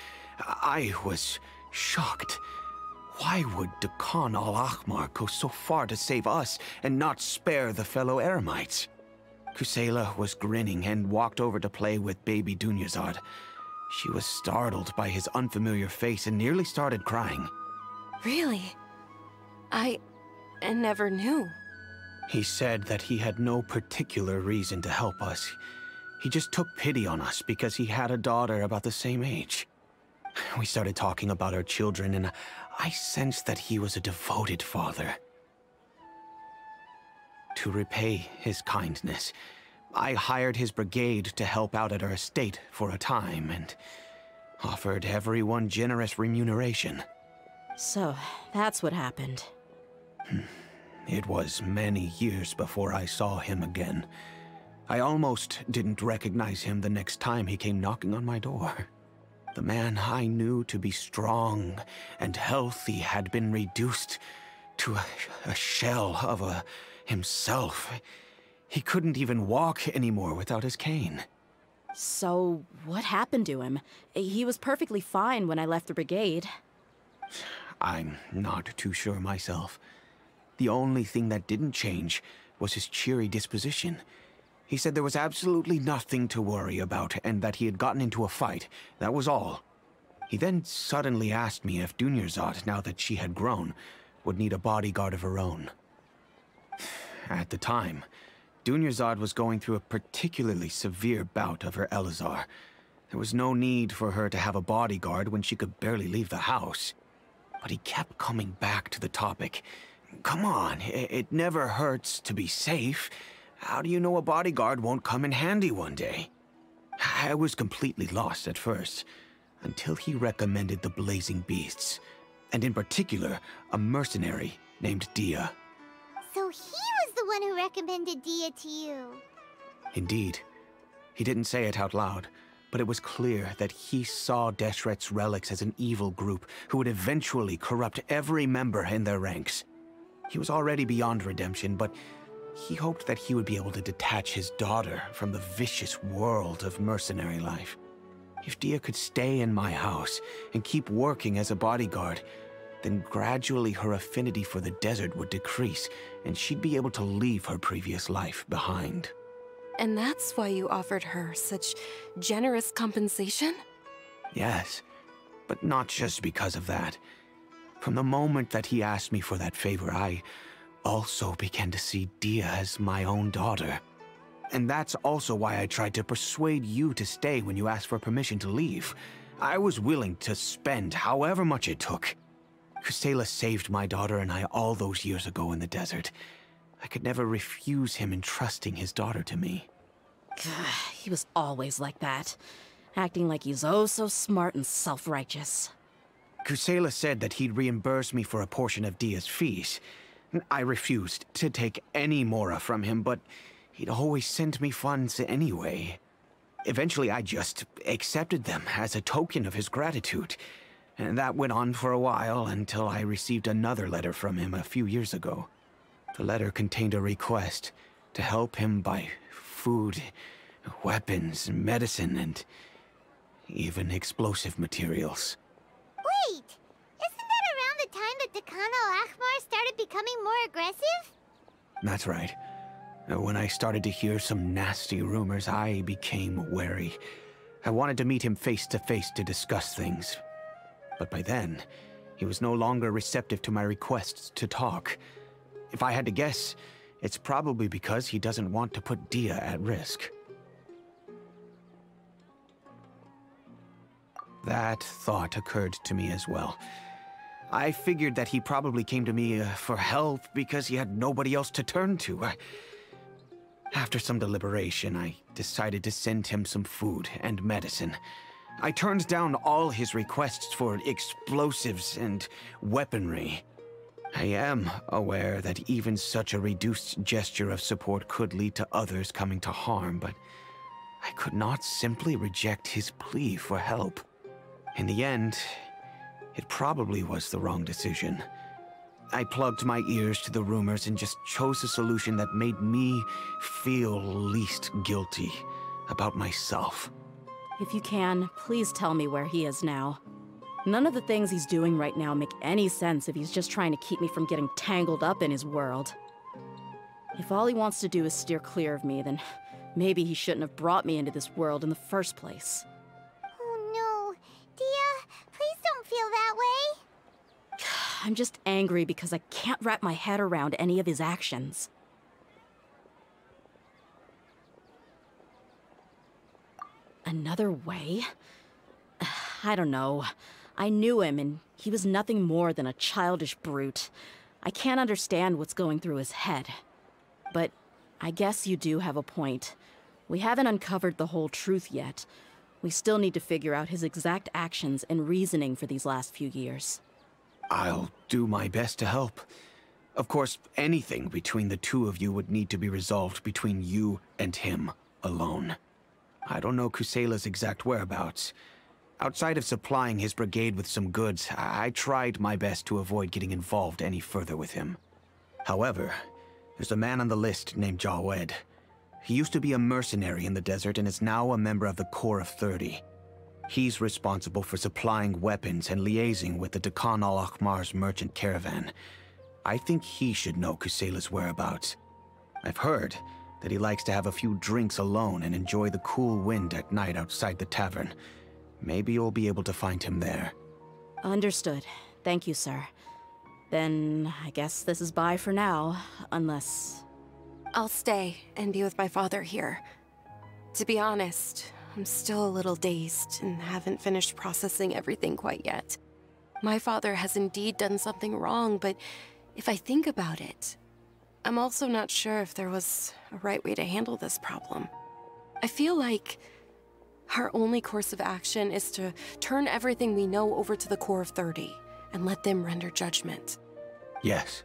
I was shocked. Why would Dehya al-Ahmar go so far to save us and not spare the fellow Eremites? Kusela was grinning and walked over to play with baby Dunyarzad. She was startled by his unfamiliar face and nearly started crying. Really? I never knew. He said that he had no particular reason to help us. He just took pity on us because he had a daughter about the same age. We started talking about our children, and I sensed that he was a devoted father. To repay his kindness, I hired his brigade to help out at our estate for a time, and offered everyone generous remuneration. So, that's what happened. It was many years before I saw him again. I almost didn't recognize him the next time he came knocking on my door. The man I knew to be strong and healthy had been reduced to a shell of himself. He couldn't even walk anymore without his cane. So, what happened to him? He was perfectly fine when I left the brigade. I'm not too sure myself. The only thing that didn't change was his cheery disposition. He said there was absolutely nothing to worry about and that he had gotten into a fight. That was all. He then suddenly asked me if Dunyarzad, now that she had grown, would need a bodyguard of her own. At the time, Dunyarzad was going through a particularly severe bout of her Elazar. There was no need for her to have a bodyguard when she could barely leave the house. But he kept coming back to the topic. Come on, it never hurts to be safe. How do you know a bodyguard won't come in handy one day? I was completely lost at first, until he recommended the Blazing Beasts, and in particular, a mercenary named Dehya. So he was the one who recommended Dehya to you. Indeed. He didn't say it out loud, but it was clear that he saw Deshret's relics as an evil group who would eventually corrupt every member in their ranks. He was already beyond redemption, but he hoped that he would be able to detach his daughter from the vicious world of mercenary life. If Dehya could stay in my house and keep working as a bodyguard, then gradually her affinity for the desert would decrease, and she'd be able to leave her previous life behind. And that's why you offered her such generous compensation? Yes, but not just because of that. From the moment that he asked me for that favor, I also began to see Dehya as my own daughter. And that's also why I tried to persuade you to stay when you asked for permission to leave. I was willing to spend however much it took. Kusela saved my daughter and I all those years ago in the desert. I could never refuse him entrusting his daughter to me. He was always like that, acting like he's oh so smart and self-righteous. Kusela said that he'd reimburse me for a portion of Dehya's fees. I refused to take any mora from him, but he'd always sent me funds anyway. Eventually, I just accepted them as a token of his gratitude. And that went on for a while until I received another letter from him a few years ago. The letter contained a request to help him buy food, weapons, medicine, and even explosive materials. Wait! Isn't that around the time that Dekhan al-Akhmar started becoming more aggressive? That's right. When I started to hear some nasty rumors, I became wary. I wanted to meet him face to face to discuss things. But by then, he was no longer receptive to my requests to talk. If I had to guess, it's probably because he doesn't want to put Dehya at risk. That thought occurred to me as well. I figured that he probably came to me for help because he had nobody else to turn to. After some deliberation, I decided to send him some food and medicine. I turned down all his requests for explosives and weaponry. I am aware that even such a reduced gesture of support could lead to others coming to harm, but I could not simply reject his plea for help. In the end, it probably was the wrong decision. I plugged my ears to the rumors and just chose a solution that made me feel least guilty about myself. If you can, please tell me where he is now. None of the things he's doing right now make any sense if he's just trying to keep me from getting tangled up in his world. If all he wants to do is steer clear of me, then maybe he shouldn't have brought me into this world in the first place. Oh no. Dehya, please don't feel that way. I'm just angry because I can't wrap my head around any of his actions. Another way? I don't know. I knew him, and he was nothing more than a childish brute. I can't understand what's going through his head. But I guess you do have a point. We haven't uncovered the whole truth yet. We still need to figure out his exact actions and reasoning for these last few years. I'll do my best to help. Of course, anything between the two of you would need to be resolved between you and him alone. I don't know Kusela's exact whereabouts. Outside of supplying his brigade with some goods, I tried my best to avoid getting involved any further with him. However, there's a man on the list named Jawed. He used to be a mercenary in the desert and is now a member of the Corps of 30. He's responsible for supplying weapons and liaising with the Dekhan al-Akhmar's merchant caravan. I think he should know Kusela's whereabouts. I've heard that he likes to have a few drinks alone and enjoy the cool wind at night outside the tavern. Maybe you'll be able to find him there. Understood. Thank you, sir. Then I guess this is bye for now, unless... I'll stay and be with my father here. To be honest, I'm still a little dazed and haven't finished processing everything quite yet. My father has indeed done something wrong, but if I think about it, I'm also not sure if there was a right way to handle this problem. I feel like our only course of action is to turn everything we know over to the Corps of 30 and let them render judgment. Yes.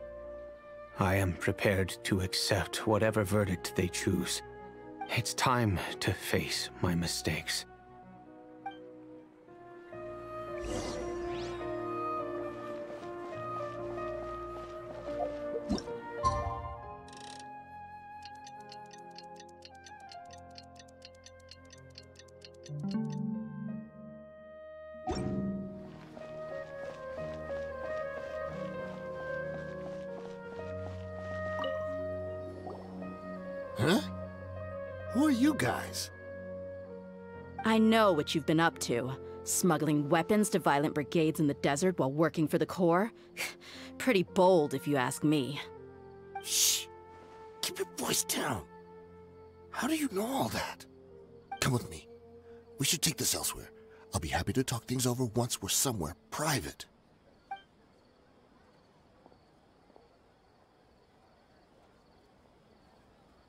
I am prepared to accept whatever verdict they choose. It's time to face my mistakes. Huh? Who are you guys? I know what you've been up to. Smuggling weapons to violent brigades in the desert while working for the Corps? Pretty bold, if you ask me. Shh! Keep your voice down. How do you know all that? Come with me. We should take this elsewhere. I'll be happy to talk things over once we're somewhere private.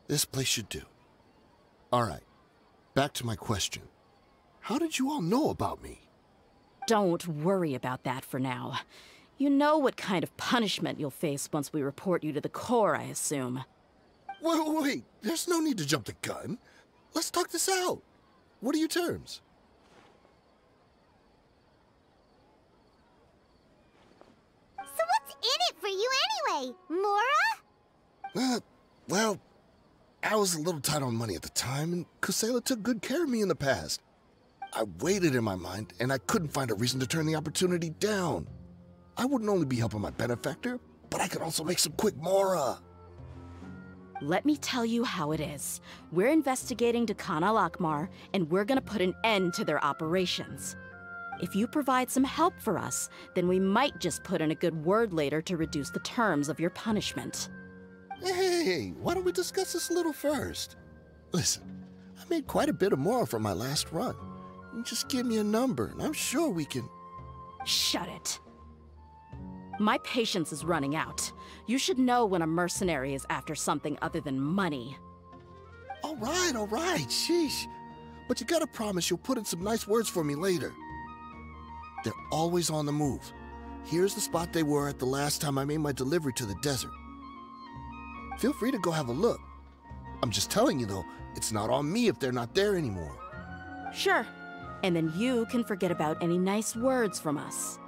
This place should do. All right. Back to my question. How did you all know about me? Don't worry about that for now. You know what kind of punishment you'll face once we report you to the Corps, I assume. Wait. There's no need to jump the gun. Let's talk this out. What are your terms? So what's in it for you anyway, Mora? Well, I was a little tight on money at the time, and Kusela took good care of me in the past. I waited in my mind, and I couldn't find a reason to turn the opportunity down. I wouldn't only be helping my benefactor, but I could also make some quick Mora. Let me tell you how it is. We're investigating Dehya Al-Akmar, and we're gonna put an end to their operations. If you provide some help for us, then we might just put in a good word later to reduce the terms of your punishment. Hey, why don't we discuss this a little first? Listen, I made quite a bit of Mora from my last run. You just give me a number, and I'm sure we can... Shut it. My patience is running out. You should know when a mercenary is after something other than money. All right, sheesh. But you gotta promise you'll put in some nice words for me later. They're always on the move. Here's the spot they were at the last time I made my delivery to the desert. Feel free to go have a look. I'm just telling you though, it's not on me if they're not there anymore. Sure. And then you can forget about any nice words from us.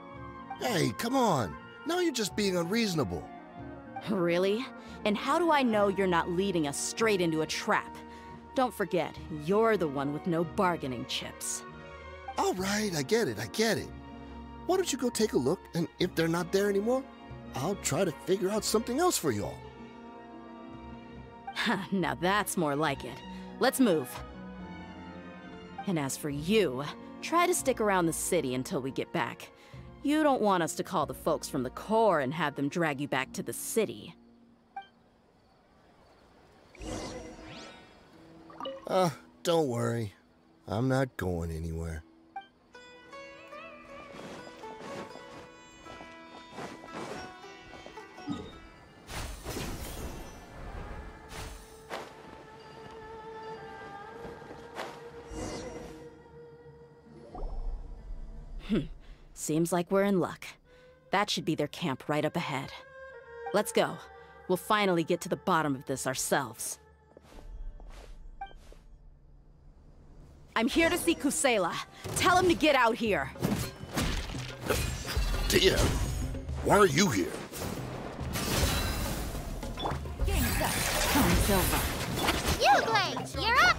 Hey, come on. Now you're just being unreasonable. Really? And how do I know you're not leading us straight into a trap? Don't forget, you're the one with no bargaining chips. All right, I get it. Why don't you go take a look, and if they're not there anymore, I'll try to figure out something else for y'all. Now that's more like it. Let's move. And as for you, try to stick around the city until we get back. You don't want us to call the folks from the Corps and have them drag you back to the city. Don't worry. I'm not going anywhere. Seems like we're in luck. That should be their camp right up ahead. Let's go. We'll finally get to the bottom of this ourselves. I'm here to see Kusela. Tell him to get out here. Dehya, why are you here? Come on, Silva. You, Blade, you're up!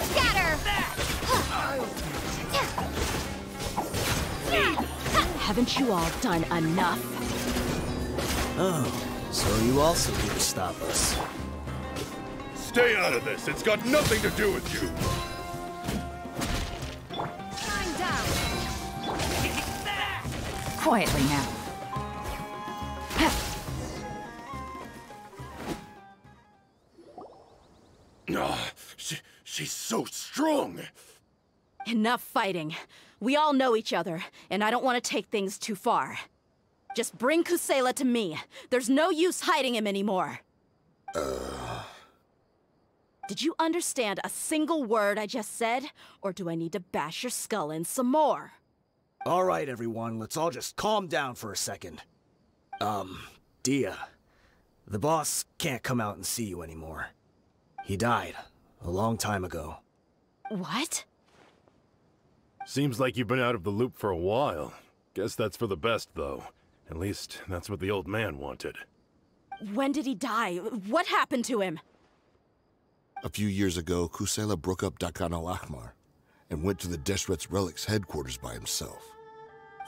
Scatter! Haven't you all done enough? Oh, so you also need to stop us. Stay out of this. It's got nothing to do with you. I'm down. Quietly now. She's so strong. Enough fighting. We all know each other, and I don't want to take things too far. Just bring Kusela to me. There's no use hiding him anymore. Did you understand a single word I just said? Or do I need to bash your skull in some more? All right, everyone, let's all just calm down for a second. Dehya, the boss can't come out and see you anymore. He died a long time ago. What? Seems like you've been out of the loop for a while. Guess that's for the best, though. At least, that's what the old man wanted. When did he die? What happened to him? A few years ago, Kusela broke up Dehya Al-Akmar and went to the Deshret's Relics headquarters by himself.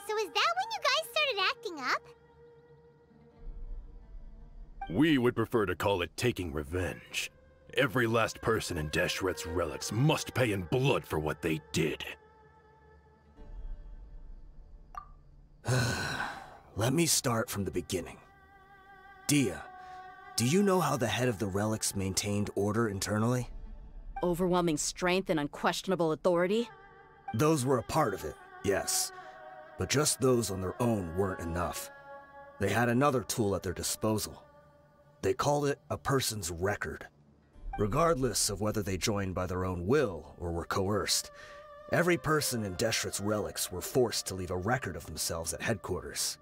So is that when you guys started acting up? We would prefer to call it taking revenge. Every last person in Deshret's relics must pay in blood for what they did. Let me start from the beginning. Dehya, do you know how the head of the relics maintained order internally? Overwhelming strength and unquestionable authority? Those were a part of it, yes. But just those on their own weren't enough. They had another tool at their disposal. They called it a person's record. Regardless of whether they joined by their own will or were coerced, every person in Deshret's relics were forced to leave a record of themselves at headquarters.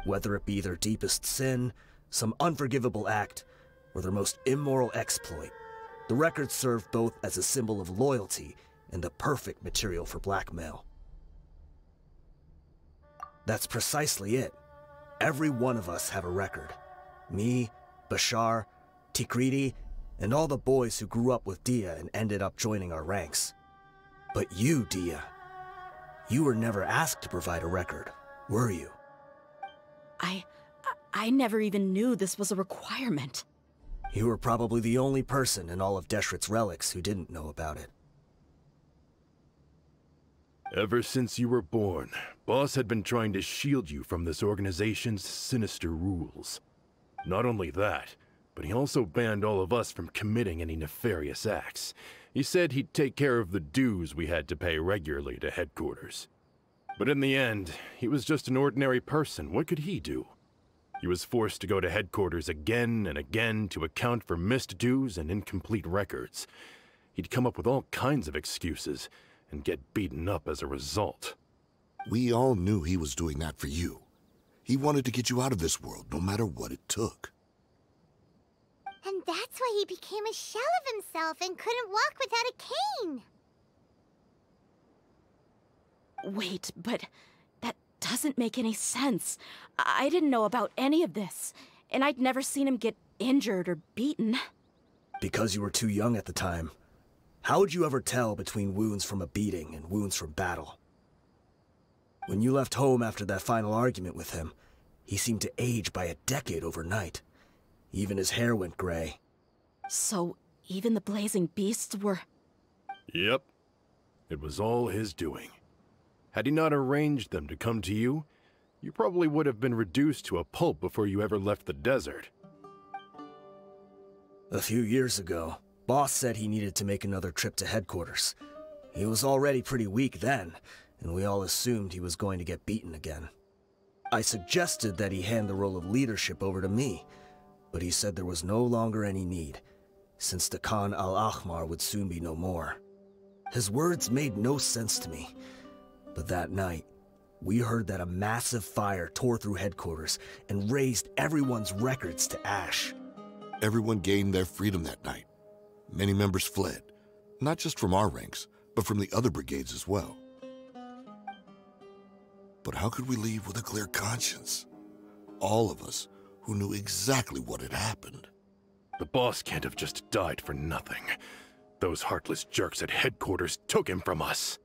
Whether it be their deepest sin, some unforgivable act, or their most immoral exploit, the record served both as a symbol of loyalty and the perfect material for blackmail. That's precisely it. Every one of us have a record. Me, Bashar, Tikriti, and all the boys who grew up with Dehya and ended up joining our ranks. But you, Dehya, you were never asked to provide a record, were you? I never even knew this was a requirement. You were probably the only person in all of Deshret's relics who didn't know about it. Ever since you were born, Boss had been trying to shield you from this organization's sinister rules. Not only that, but he also banned all of us from committing any nefarious acts. He said he'd take care of the dues we had to pay regularly to headquarters. But in the end, he was just an ordinary person. What could he do? He was forced to go to headquarters again and again to account for missed dues and incomplete records. He'd come up with all kinds of excuses and get beaten up as a result. We all knew he was doing that for you. He wanted to get you out of this world, no matter what it took. And that's why he became a shell of himself and couldn't walk without a cane. Wait, but that doesn't make any sense. I didn't know about any of this, and I'd never seen him get injured or beaten. Because you were too young at the time. How would you ever tell between wounds from a beating and wounds from battle? When you left home after that final argument with him, he seemed to age by a decade overnight. Even his hair went gray. So, even the blazing beasts were... Yep. It was all his doing. Had he not arranged them to come to you, you probably would have been reduced to a pulp before you ever left the desert. A few years ago, Boss said he needed to make another trip to headquarters. He was already pretty weak then, and we all assumed he was going to get beaten again. I suggested that he hand the role of leadership over to me, but he said there was no longer any need, since the Khan al-Ahmar would soon be no more. His words made no sense to me, but that night, we heard that a massive fire tore through headquarters and razed everyone's records to ash. Everyone gained their freedom that night. Many members fled, not just from our ranks, but from the other brigades as well. But how could we leave with a clear conscience? All of us who knew exactly what had happened. The boss can't have just died for nothing. Those heartless jerks at headquarters took him from us.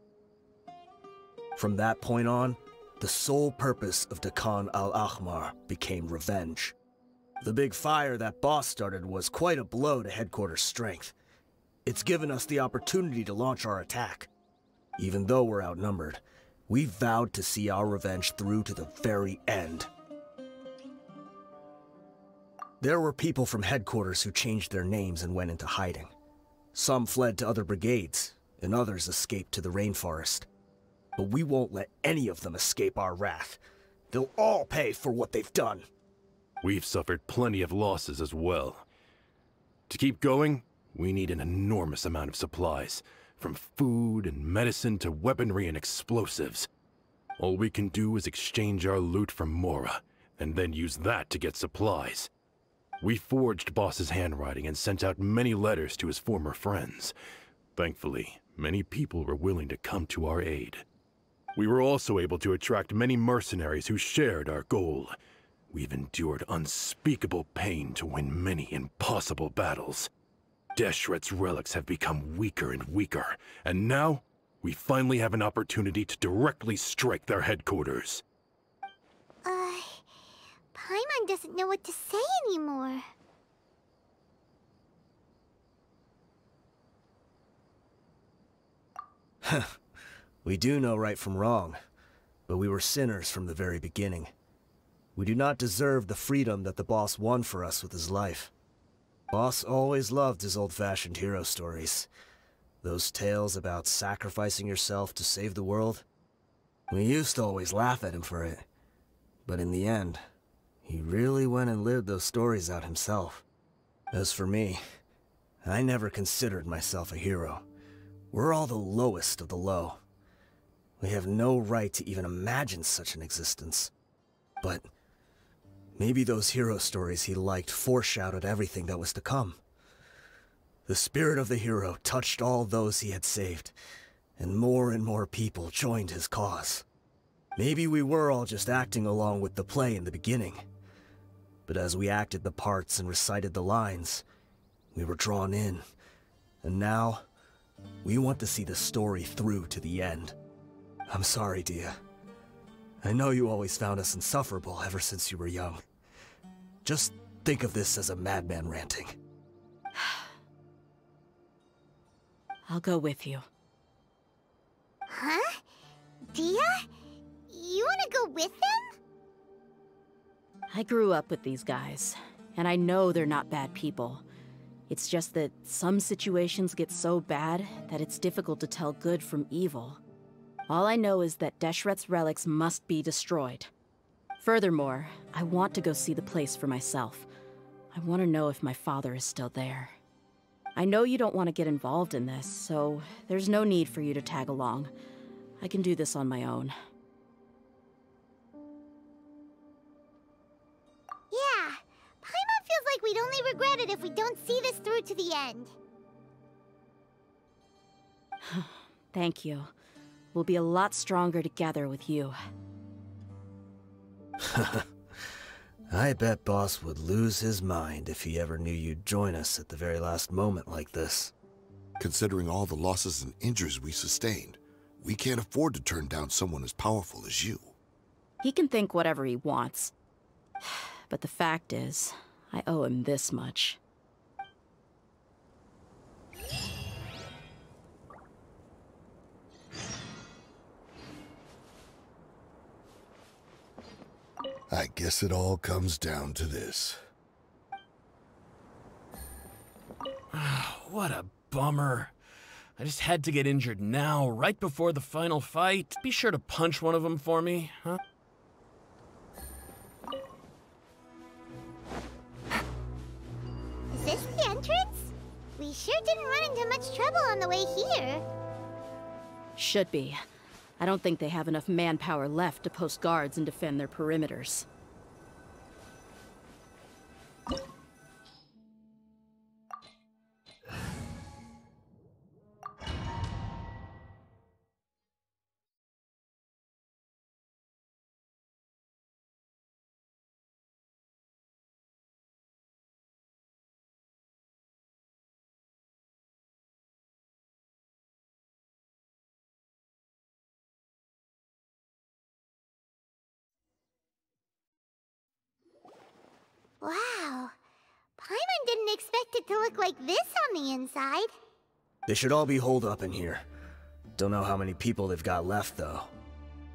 From that point on, the sole purpose of the Khan al-Ahmar became revenge. The big fire that Boss started was quite a blow to headquarters' strength. It's given us the opportunity to launch our attack. Even though we're outnumbered, we vowed to see our revenge through to the very end. There were people from headquarters who changed their names and went into hiding. Some fled to other brigades, and others escaped to the rainforest. But we won't let any of them escape our wrath. They'll all pay for what they've done. We've suffered plenty of losses as well. To keep going, we need an enormous amount of supplies, from food and medicine to weaponry and explosives. All we can do is exchange our loot from Mora, and then use that to get supplies. We forged Boss's handwriting and sent out many letters to his former friends. Thankfully, many people were willing to come to our aid. We were also able to attract many mercenaries who shared our goal. We've endured unspeakable pain to win many impossible battles. Deshret's relics have become weaker and weaker, and now we finally have an opportunity to directly strike their headquarters. Paimon doesn't know what to say anymore. We do know right from wrong, but we were sinners from the very beginning. We do not deserve the freedom that the boss won for us with his life. Boss always loved his old-fashioned hero stories. Those tales about sacrificing yourself to save the world. We used to always laugh at him for it. But in the end, he really went and lived those stories out himself. As for me, I never considered myself a hero. We're all the lowest of the low. We have no right to even imagine such an existence. But maybe those hero stories he liked foreshadowed everything that was to come. The spirit of the hero touched all those he had saved, and more people joined his cause. Maybe we were all just acting along with the play in the beginning. But as we acted the parts and recited the lines, we were drawn in. And now, we want to see the story through to the end. I'm sorry, Dehya. I know you always found us insufferable ever since you were young. Just think of this as a madman ranting. I'll go with you. Huh? Dehya? You wanna go with them? I grew up with these guys, and I know they're not bad people. It's just that some situations get so bad that it's difficult to tell good from evil. All I know is that Deshret's relics must be destroyed. Furthermore, I want to go see the place for myself. I want to know if my father is still there. I know you don't want to get involved in this, so there's no need for you to tag along. I can do this on my own. Yeah, Paimon feels like we'd only regret it if we don't see this through to the end. Thank you. We'll be a lot stronger together with you. I bet Boss would lose his mind if he ever knew you'd join us at the very last moment like this. Considering all the losses and injuries we sustained, we can't afford to turn down someone as powerful as you. He can think whatever he wants. But the fact is, I owe him this much. I guess it all comes down to this. What a bummer. I just had to get injured now, right before the final fight. Be sure to punch one of them for me, huh? Is this the entrance? We sure didn't run into much trouble on the way here. Should be. I don't think they have enough manpower left to post guards and defend their perimeters. Wow. Paimon didn't expect it to look like this on the inside. They should all be holed up in here. Don't know how many people they've got left, though.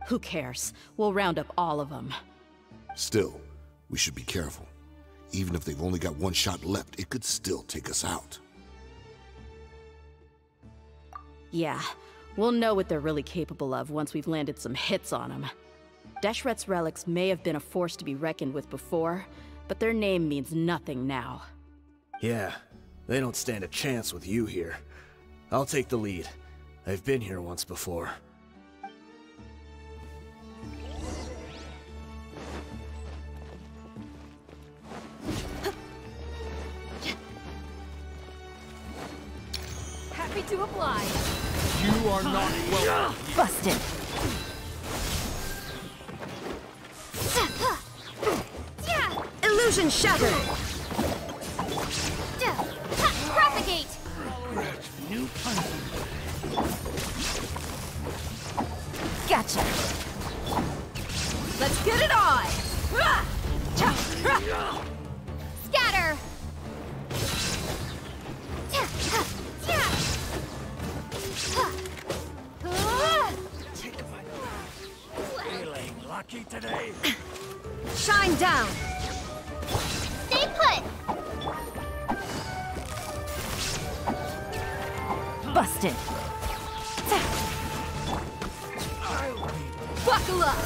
Who cares? We'll round up all of them. Still, we should be careful. Even if they've only got one shot left, it could still take us out. Yeah, we'll know what they're really capable of once we've landed some hits on them. Deshret's relics may have been a force to be reckoned with before, but their name means nothing now. Yeah, they don't stand a chance with you here. I'll take the lead. I've been here once before. Happy to oblige. You are not welcome. Busted. Illusion shattered! Propagate! New punishment. Gotcha. Let's get it on! Scatter! today. Shine down! Stay put! Busted! Buckle up!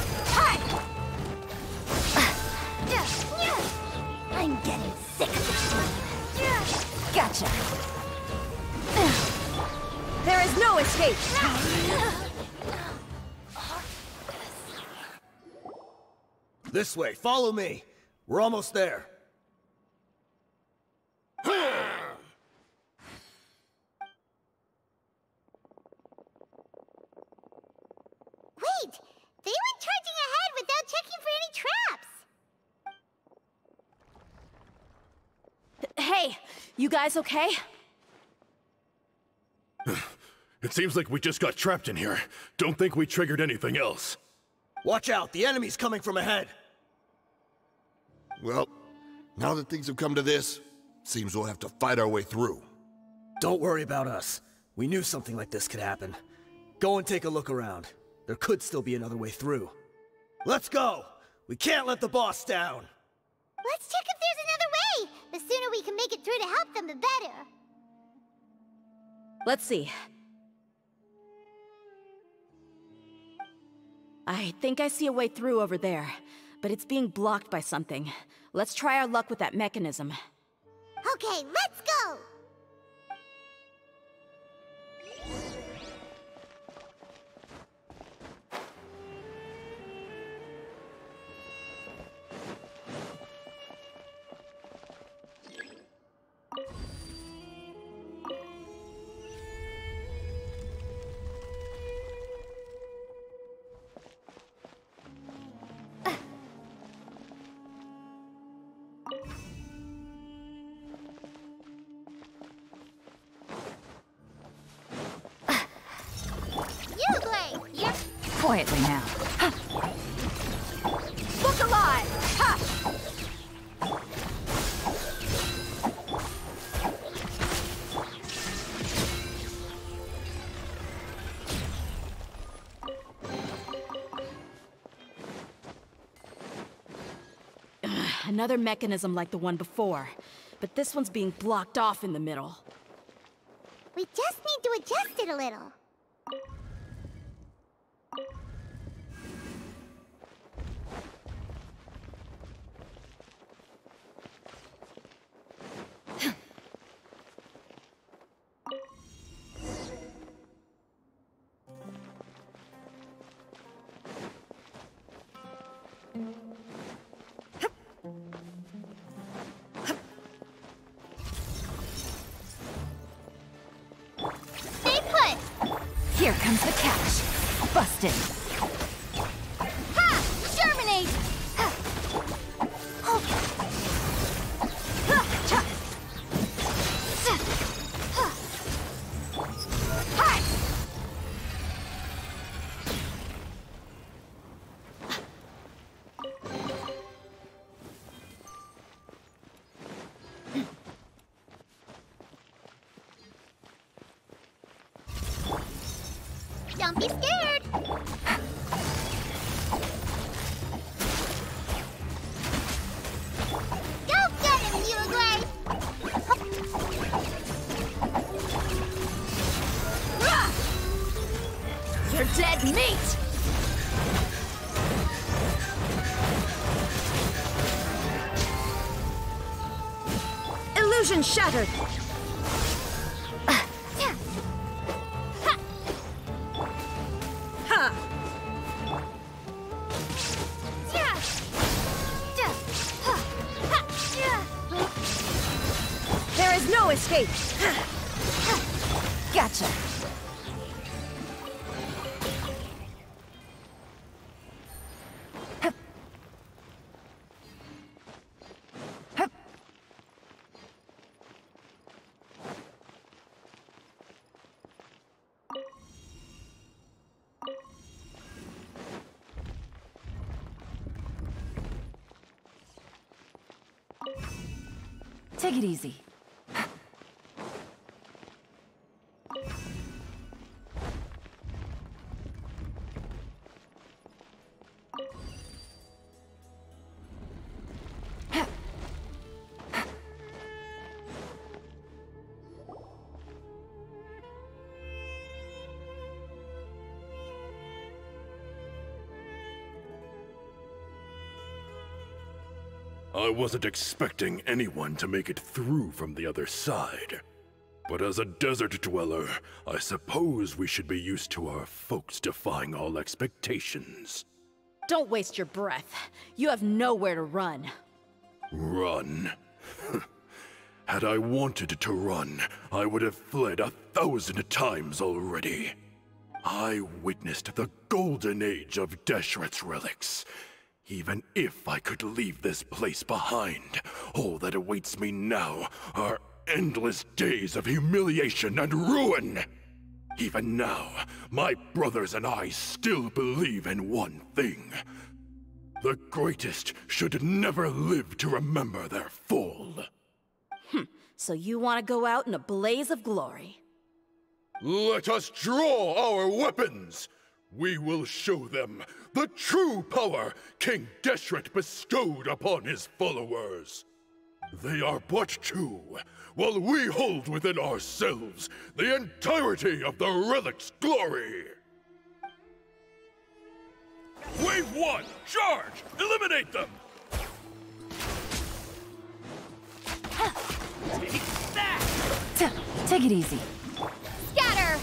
I'm getting sick of this. Gotcha! There is no escape! This way, follow me. We're almost there. Wait! They went charging ahead without checking for any traps! Hey, you guys okay? It seems like we just got trapped in here. Don't think we triggered anything else. Watch out, the enemy's coming from ahead. Well, now that things have come to this, seems we'll have to fight our way through. Don't worry about us. We knew something like this could happen. Go and take a look around. There could still be another way through. Let's go! We can't let the boss down! Let's check if there's another way! The sooner we can make it through to help them, the better. Let's see. I think I see a way through over there, but it's being blocked by something. Let's try our luck with that mechanism. Okay, let's go! Quietly now. Look alive! Ha! Another mechanism like the one before, but this one's being blocked off in the middle. We just need to adjust it a little. Here comes the catch. Busted. Ha! Germinate! Ha! Don't be scared! Go get him, Uruguay! You're dead meat! Illusion shattered! There is no escape! Gotcha! Take it easy. I wasn't expecting anyone to make it through from the other side. But as a desert dweller, I suppose we should be used to our folks defying all expectations. Don't waste your breath. You have nowhere to run. Run? Had I wanted to run, I would have fled 1,000 times already. I witnessed the golden age of Deshret's relics. Even if I could leave this place behind, all that awaits me now are endless days of humiliation and ruin. Even now, my brothers and I still believe in one thing. The greatest should never live to remember their fall. So you want to go out in a blaze of glory? Let us draw our weapons! We will show them the true power King Deshret bestowed upon his followers. They are but two, while we hold within ourselves the entirety of the relic's glory. Wave 1, charge! Eliminate them! Take that! Take it easy. Scatter!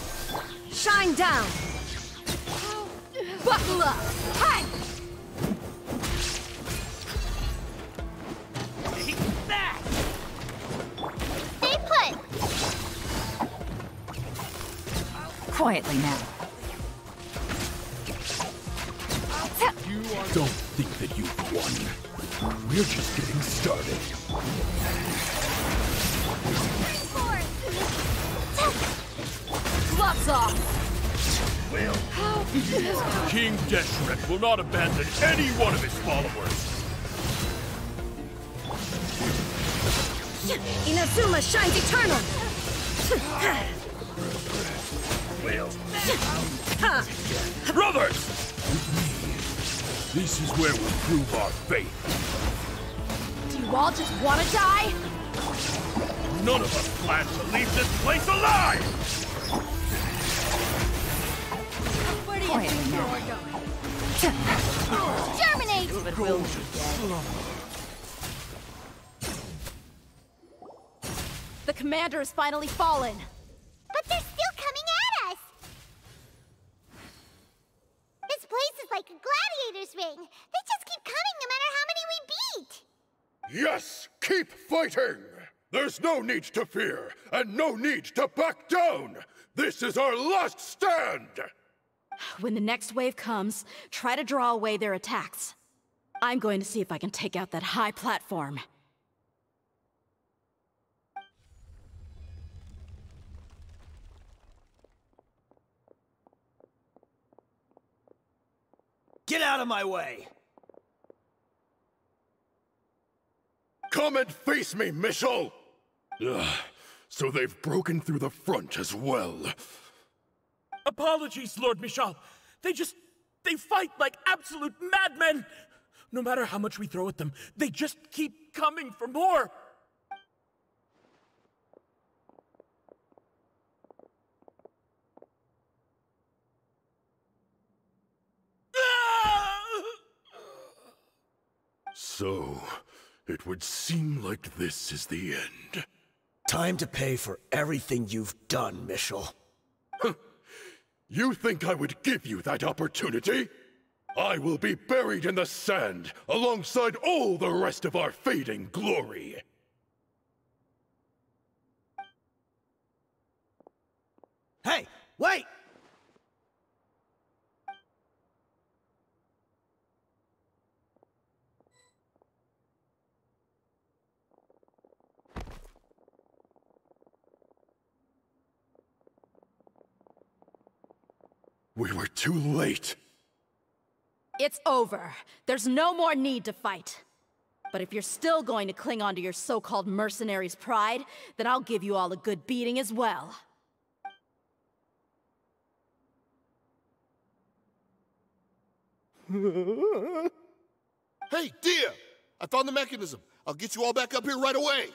Shine down! Buckle up! Hi! Take that! Stay put! Quietly now. Don't think that you've won. We're just getting started. Gloves off! King Deshret will not abandon any one of his followers. Inazuma shines eternal! Brothers! This is where we'll prove our faith. Do you all just want to die? None of us plan to leave this place alive! Where do you think you're going? Germinate! It will be dead. The commander has finally fallen. But they're still coming at us! This place is like a gladiator's ring. They just keep coming no matter how many we beat! Yes, keep fighting! There's no need to fear, and no need to back down! This is our last stand! When the next wave comes, try to draw away their attacks. I'm going to see if I can take out that high platform. Get out of my way! Come and face me, Michel! Ugh, so they've broken through the front as well. Apologies, Lord Michal. They fight like absolute madmen! No matter how much we throw at them, they just keep coming for more! So, it would seem like this is the end. Time to pay for everything you've done, Michel. You think I would give you that opportunity? I will be buried in the sand alongside all the rest of our fading glory. Hey, wait! We were too late. It's over. There's no more need to fight. But if you're still going to cling on to your so-called mercenary's pride, then I'll give you all a good beating as well. Hey, Dehya! I found the mechanism. I'll get you all back up here right away.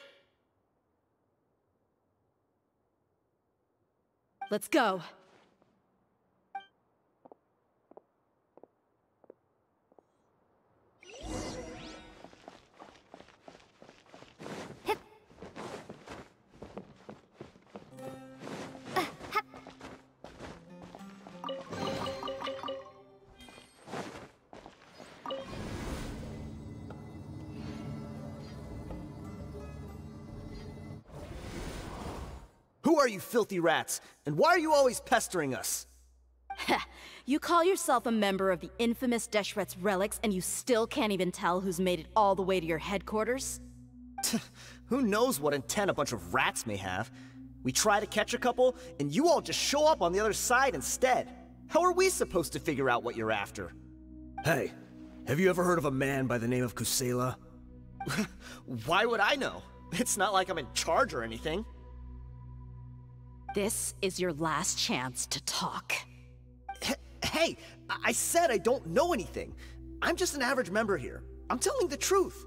Let's go. Who are you filthy rats? And why are you always pestering us? You call yourself a member of the infamous Deshret's relics, and you still can't even tell who's made it all the way to your headquarters? Who knows what intent a bunch of rats may have? We try to catch a couple, and you all just show up on the other side instead. How are we supposed to figure out what you're after? Hey, have you ever heard of a man by the name of Kusela? Why would I know? It's not like I'm in charge or anything. This is your last chance to talk. Hey, I said I don't know anything. I'm just an average member here. I'm telling the truth.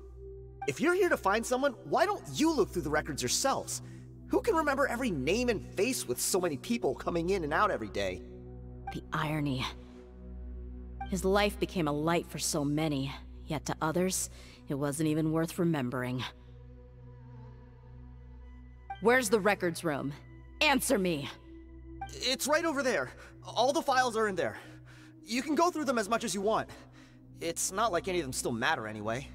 If you're here to find someone, why don't you look through the records yourselves? Who can remember every name and face with so many people coming in and out every day? The irony. His life became a light for so many, yet to others, it wasn't even worth remembering. Where's the records room? Answer me! It's right over there. All the files are in there. You can go through them as much as you want. It's not like any of them still matter anyway.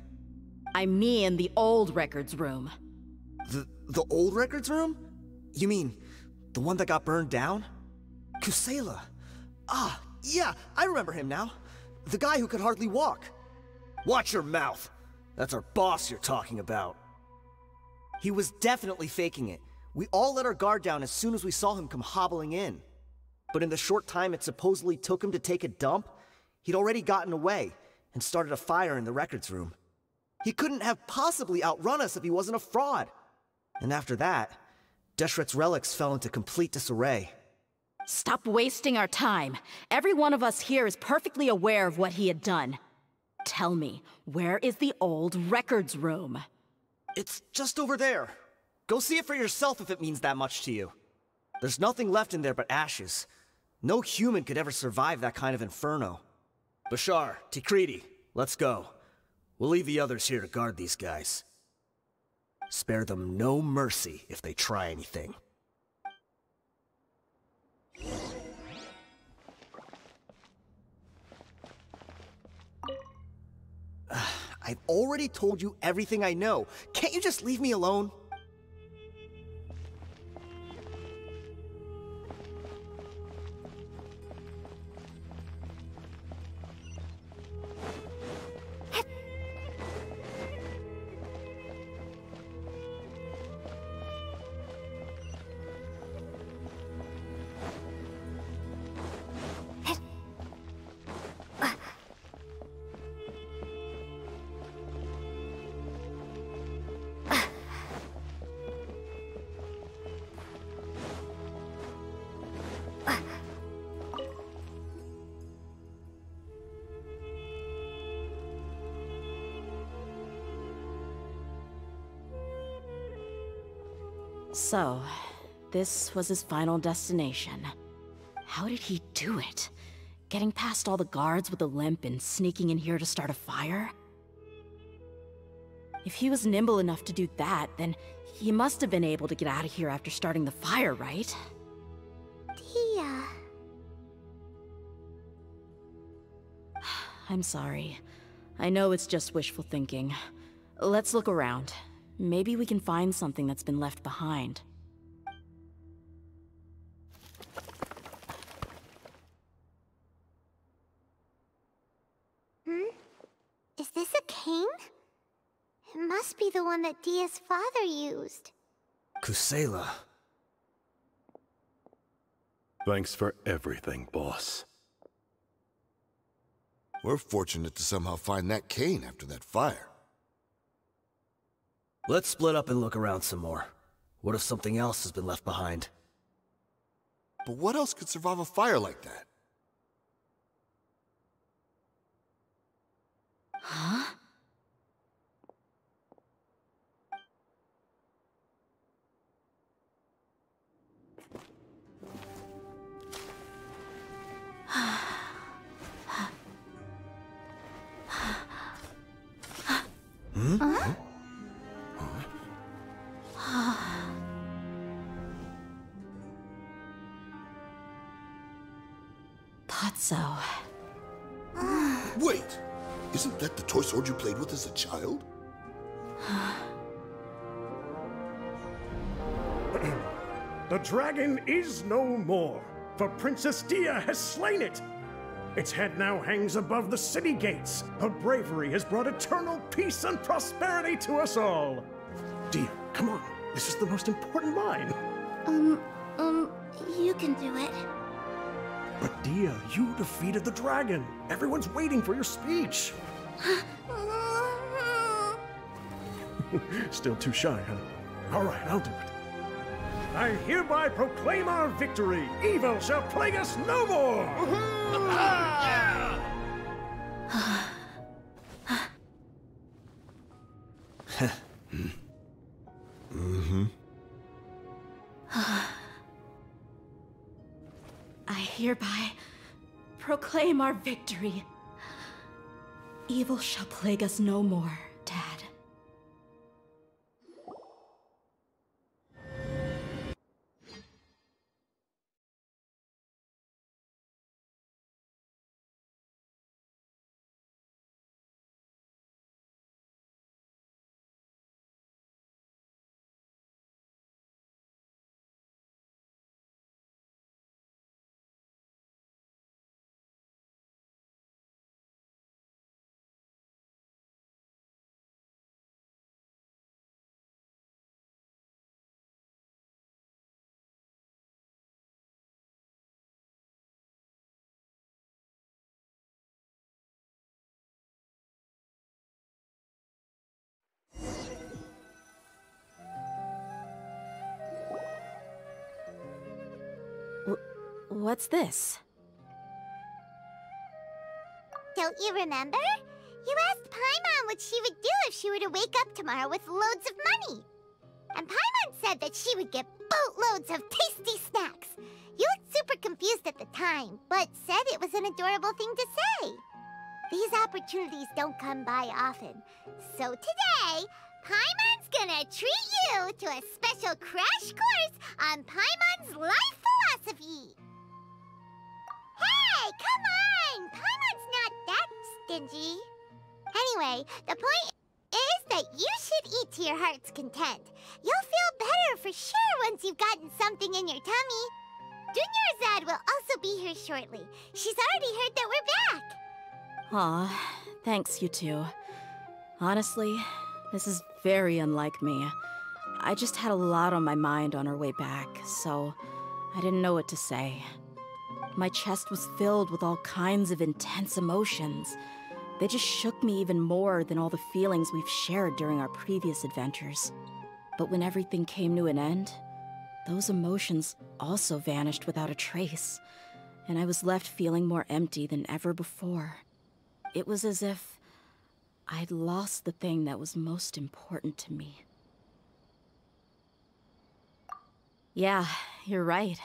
I mean the old records room. The old records room? You mean, the one that got burned down? Kusela. Ah, yeah, I remember him now. The guy who could hardly walk. Watch your mouth. That's our boss you're talking about. He was definitely faking it. We all let our guard down as soon as we saw him come hobbling in. But in the short time it supposedly took him to take a dump, he'd already gotten away and started a fire in the records room. He couldn't have possibly outrun us if he wasn't a fraud. And after that, Deshret's relics fell into complete disarray. Stop wasting our time. Every one of us here is perfectly aware of what he had done. Tell me, where is the old records room? It's just over there. Go see it for yourself if it means that much to you. There's nothing left in there but ashes. No human could ever survive that kind of inferno. Bashar, Tikriti, let's go. We'll leave the others here to guard these guys. Spare them no mercy if they try anything. I've already told you everything I know. Can't you just leave me alone? So, this was his final destination. How did he do it? Getting past all the guards with a limp and sneaking in here to start a fire? If he was nimble enough to do that, then he must have been able to get out of here after starting the fire, right? Dehya. I'm sorry. I know it's just wishful thinking. Let's look around. Maybe we can find something that's been left behind. Is this a cane? It must be the one that Dehya's father used. Kusela. Thanks for everything, boss. We're fortunate to somehow find that cane after that fire. Let's split up and look around some more. What if something else has been left behind? But what else could survive a fire like that? Huh? Thought so. Wait! Isn't that the toy sword you played with as a child? The dragon is no more, for Princess Dehya has slain it. Its head now hangs above the city gates. Her bravery has brought eternal peace and prosperity to us all. Dehya, come on. This is the most important line. You can do it. But Dehya, you defeated the dragon. Everyone's waiting for your speech. Still too shy, huh? All right, I'll do it. I hereby proclaim our victory. Evil shall plague us no more. I hereby proclaim our victory. Evil shall plague us no more, Dad. What's this? Don't you remember? You asked Paimon what she would do if she were to wake up tomorrow with loads of money. And Paimon said that she would get boatloads of tasty snacks. You looked super confused at the time, but said it was an adorable thing to say. These opportunities don't come by often. So today, Paimon's gonna treat you to a special crash course on Paimon's life philosophy. Hey, come on! Paimon's not that stingy. Anyway, the point is that you should eat to your heart's content. You'll feel better for sure once you've gotten something in your tummy. Dunyarzad will also be here shortly. She's already heard that we're back. Aw, thanks you two. Honestly, this is very unlike me. I just had a lot on my mind on our way back, so I didn't know what to say. My chest was filled with all kinds of intense emotions. They just shook me even more than all the feelings we've shared during our previous adventures. But when everything came to an end, those emotions also vanished without a trace, and I was left feeling more empty than ever before. It was as if I'd lost the thing that was most important to me. Yeah, you're right.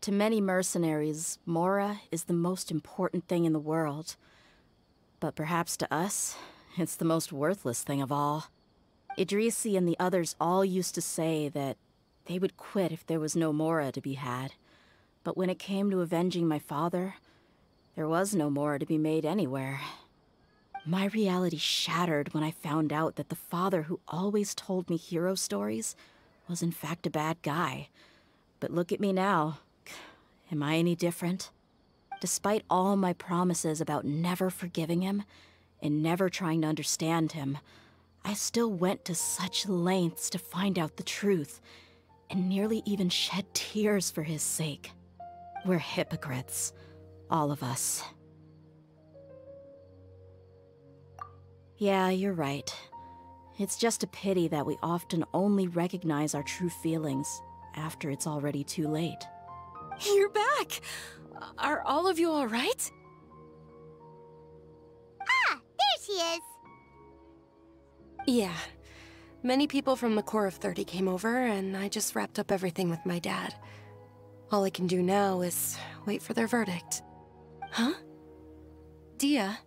To many mercenaries, Mora is the most important thing in the world. But perhaps to us, it's the most worthless thing of all. Idrisi and the others all used to say that they would quit if there was no Mora to be had. But when it came to avenging my father, there was no Mora to be made anywhere. My reality shattered when I found out that the father who always told me hero stories was in fact a bad guy. But look at me now. Am I any different? Despite all my promises about never forgiving him and never trying to understand him, I still went to such lengths to find out the truth, and nearly even shed tears for his sake. We're hypocrites, all of us. Yeah, you're right. It's just a pity that we often only recognize our true feelings after it's already too late. You're back! Are all of you all right? Ah, there she is. Yeah. Many people from the Corps of 30 came over, and I just wrapped up everything with my dad. All I can do now is wait for their verdict. Huh? Dehya,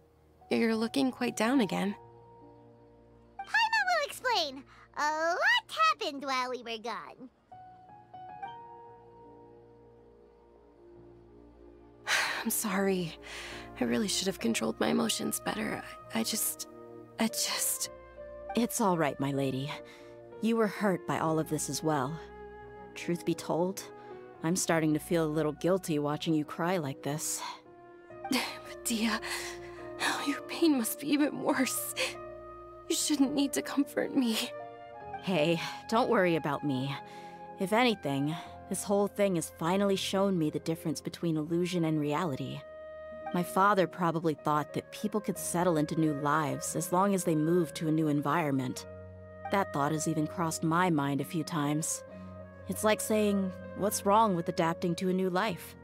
you're looking quite down again. Paimon will explain. A lot happened while we were gone. I'm sorry. I really should have controlled my emotions better. I just... It's all right, my lady. You were hurt by all of this as well. truth be told, I'm starting to feel a little guilty watching you cry like this. But Dehya, your pain must be even worse. You shouldn't need to comfort me. Hey, don't worry about me. If anything, this whole thing has finally shown me the difference between illusion and reality. My father probably thought that people could settle into new lives as long as they moved to a new environment. That thought has even crossed my mind a few times. It's like saying, what's wrong with adapting to a new life?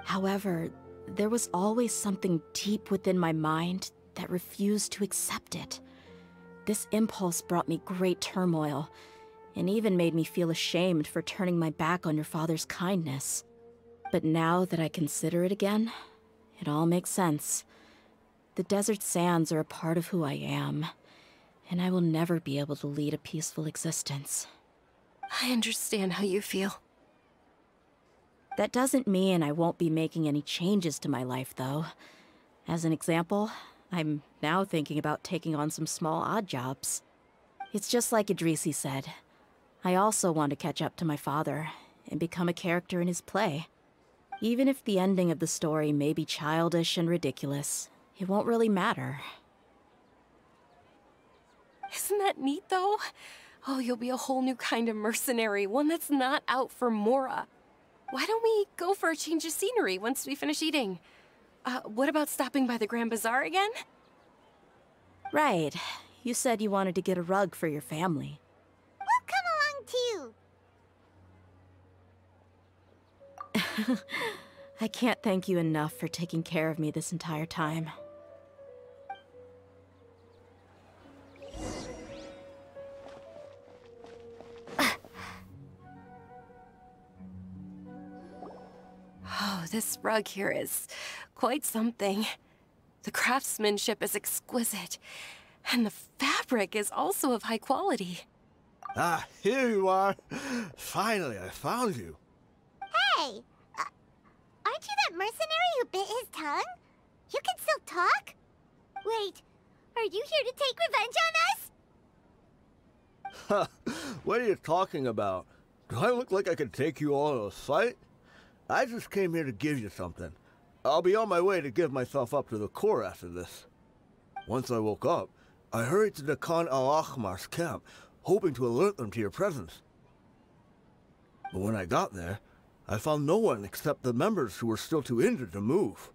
However, there was always something deep within my mind that refused to accept it. This impulse brought me great turmoil, and even made me feel ashamed for turning my back on your father's kindness. But now that I consider it again, it all makes sense. The desert sands are a part of who I am, and I will never be able to lead a peaceful existence. I understand how you feel. That doesn't mean I won't be making any changes to my life, though. As an example, I'm now thinking about taking on some small odd jobs. It's just like Idrisi said. I also want to catch up to my father and become a character in his play. Even if the ending of the story may be childish and ridiculous, it won't really matter. Isn't that neat, though? Oh, you'll be a whole new kind of mercenary, one that's not out for Mora. Why don't we go for a change of scenery once we finish eating? What about stopping by the Grand Bazaar again? Right. You said you wanted to get a rug for your family. We'll come along too. I can't thank you enough for taking care of me this entire time. Oh, this rug here is quite something. The craftsmanship is exquisite, and the fabric is also of high quality. Ah, here you are. Finally, I found you. Hey! Aren't you that mercenary who bit his tongue? You can still talk? Wait, are you here to take revenge on us? What are you talking about? Do I look like I could take you all in a fight? I just came here to give you something. I'll be on my way to give myself up to the Corps after this. Once I woke up, I hurried to the Khan al-Ahmar's camp, hoping to alert them to your presence. But when I got there, I found no one except the members who were still too injured to move.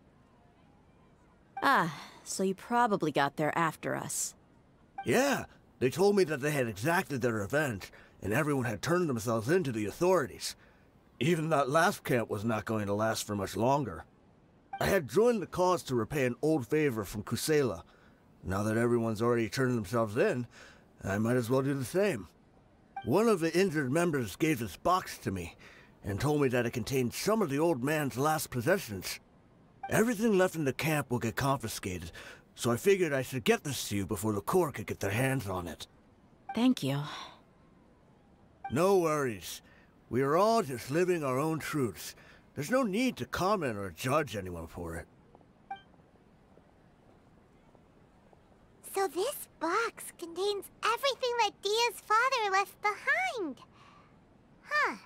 Ah, so you probably got there after us. Yeah, they told me that they had exacted their revenge, and everyone had turned themselves in to the authorities. Even that last camp was not going to last for much longer. I had joined the cause to repay an old favor from Kusela. Now that everyone's already turned themselves in, I might as well do the same. One of the injured members gave this box to me, and told me that it contained some of the old man's last possessions. Everything left in the camp will get confiscated, so I figured I should get this to you before the Corps could get their hands on it. Thank you. No worries. We are all just living our own truths. There's no need to comment or judge anyone for it. So this box contains everything that Dehya's father left behind. Huh.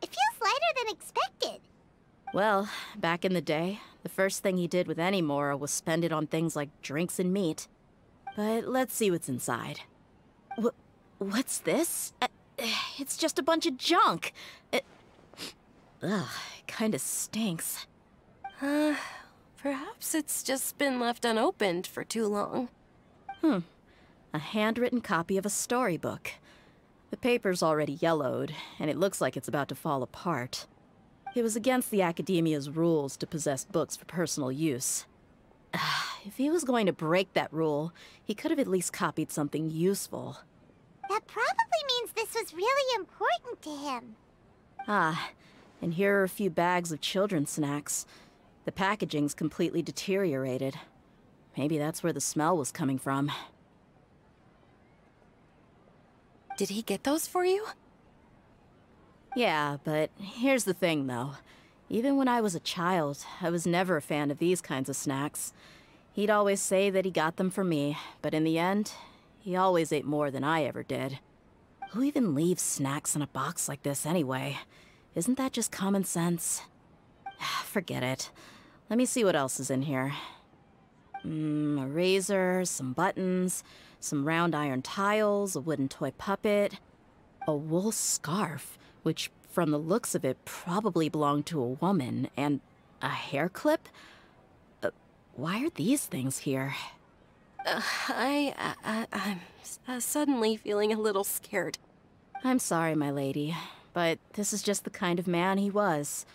It feels lighter than expected. Well, back in the day, the first thing he did with any Mora was spend it on things like drinks and meat. But let's see what's inside. What's this? It's just a bunch of junk. Ugh, it kinda stinks. Perhaps it's just been left unopened for too long. A handwritten copy of a storybook. The paper's already yellowed, and it looks like it's about to fall apart. It was against the Academia's rules to possess books for personal use. If he was going to break that rule, he could have at least copied something useful. That probably means this was really important to him. Ah, and here are a few bags of children's snacks. The packaging's completely deteriorated. Maybe that's where the smell was coming from. Did he get those for you? Yeah, but here's the thing, though. Even when I was a child, I was never a fan of these kinds of snacks. He'd always say that he got them for me, but in the end, he always ate more than I ever did. Who even leaves snacks in a box like this anyway? Isn't that just common sense? Forget it. Let me see what else is in here. A razor, some buttons, some round iron tiles, a wooden toy puppet, a wool scarf, which from the looks of it probably belonged to a woman, and a hair clip? Why are these things here? I'm suddenly feeling a little scared. I'm sorry, my lady, but this is just the kind of man he was.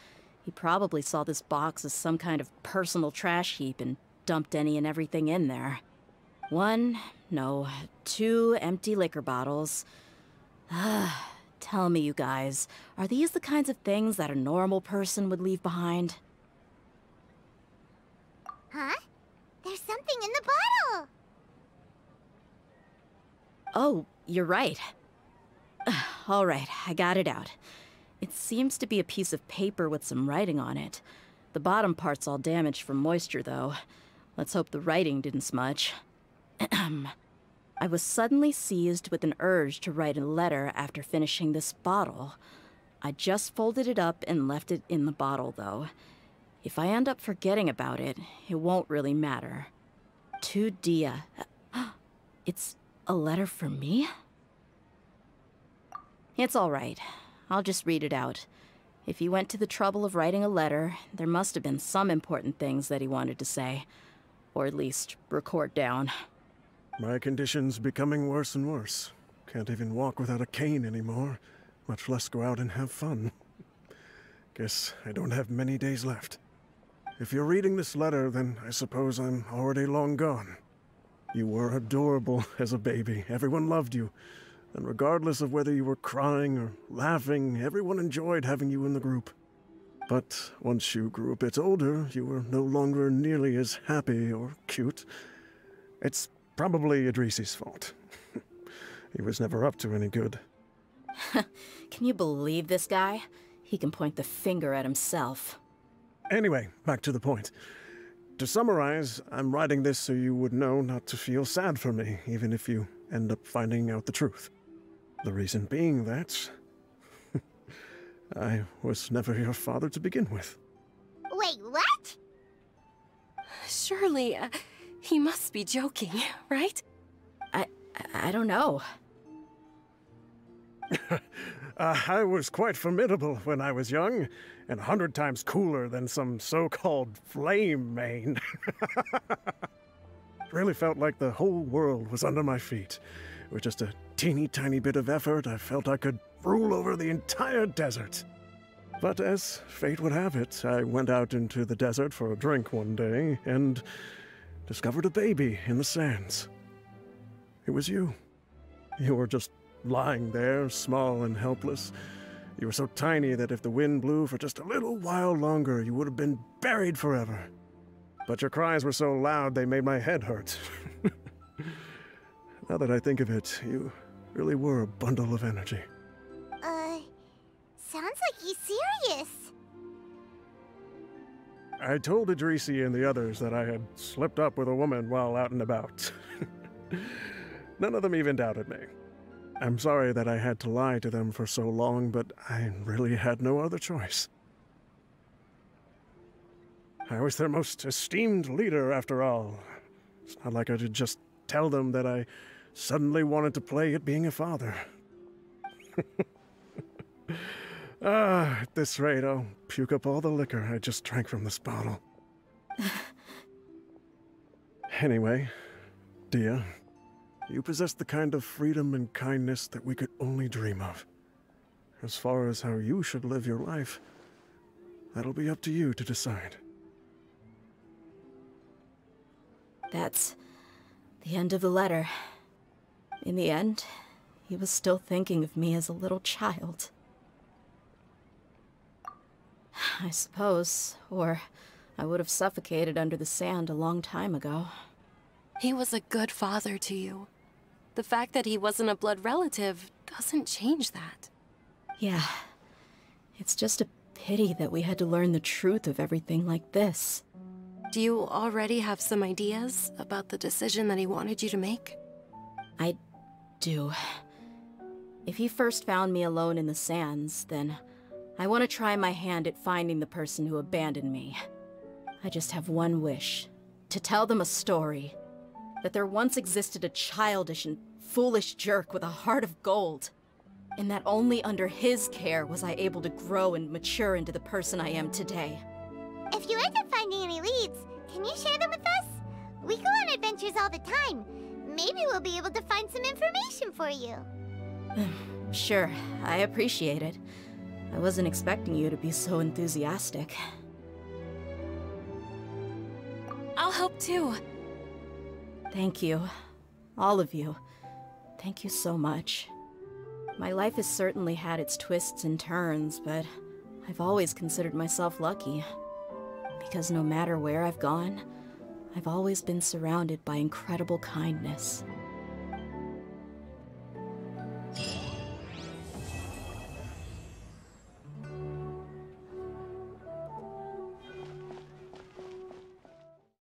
He probably saw this box as some kind of personal trash heap and dumped any and everything in there. 2 empty liquor bottles. Tell me, you guys, are these the kinds of things that a normal person would leave behind? Huh? There's something in the bottle! Oh, you're right. All right, I got it out. It seems to be a piece of paper with some writing on it. The bottom part's all damaged from moisture, though. Let's hope the writing didn't smudge. I was suddenly seized with an urge to write a letter after finishing this bottle. I just folded it up and left it in the bottle, though. If I end up forgetting about it, it won't really matter. To Dehya. It's a letter for me? It's all right. I'll just read it out. If he went to the trouble of writing a letter, there must have been some important things that he wanted to say. Or at least record down. My condition's becoming worse and worse. Can't even walk without a cane anymore, much less go out and have fun. Guess I don't have many days left. If you're reading this letter, then I suppose I'm already long gone. You were adorable as a baby. Everyone loved you. And regardless of whether you were crying or laughing, everyone enjoyed having you in the group. But once you grew a bit older, you were no longer nearly as happy or cute. It's probably Idrisi's fault. He was never up to any good. Can you believe this guy? He can point the finger at himself. Anyway, back to the point. To summarize, I'm writing this so you would know not to feel sad for me, even if you end up finding out the truth. The reason being that I was never your father to begin with. Wait, what? Surely, he must be joking, right? I don't know. I was quite formidable when I was young, and 100 times cooler than some so-called flame main. Really felt like the whole world was under my feet. With just a teeny tiny bit of effort, I felt I could rule over the entire desert. But as fate would have it, I went out into the desert for a drink one day and discovered a baby in the sands. It was you. You were just lying there, small and helpless. You were so tiny that if the wind blew for just a little while longer, you would have been buried forever. But your cries were so loud they made my head hurt. Now that I think of it, you really were a bundle of energy. Sounds like he's serious. I told Idrisi and the others that I had slipped up with a woman while out and about. None of them even doubted me. I'm sorry that I had to lie to them for so long, but I really had no other choice. I was their most esteemed leader, after all. It's not like I could just tell them that I suddenly wanted to play at being a father. At this rate, I'll puke up all the liquor I just drank from this bottle. Anyway, Dehya, you possess the kind of freedom and kindness that we could only dream of. As far as how you should live your life, that'll be up to you to decide. That's the end of the letter. In the end, he was still thinking of me as a little child. I suppose, or I would have suffocated under the sand a long time ago. He was a good father to you. The fact that he wasn't a blood relative doesn't change that. Yeah. It's just a pity that we had to learn the truth of everything like this. Do you already have some ideas about the decision that he wanted you to make? I do. If he first found me alone in the sands, then I want to try my hand at finding the person who abandoned me. I just have one wish. To tell them a story. That there once existed a childish and foolish jerk with a heart of gold. And that only under his care was I able to grow and mature into the person I am today. If you end up finding any leads, can you share them with us? We go on adventures all the time. Maybe we'll be able to find some information for you. Sure, I appreciate it. I wasn't expecting you to be so enthusiastic. I'll help too. Thank you. All of you. Thank you so much. My life has certainly had its twists and turns, but I've always considered myself lucky. Because no matter where I've gone, I've always been surrounded by incredible kindness.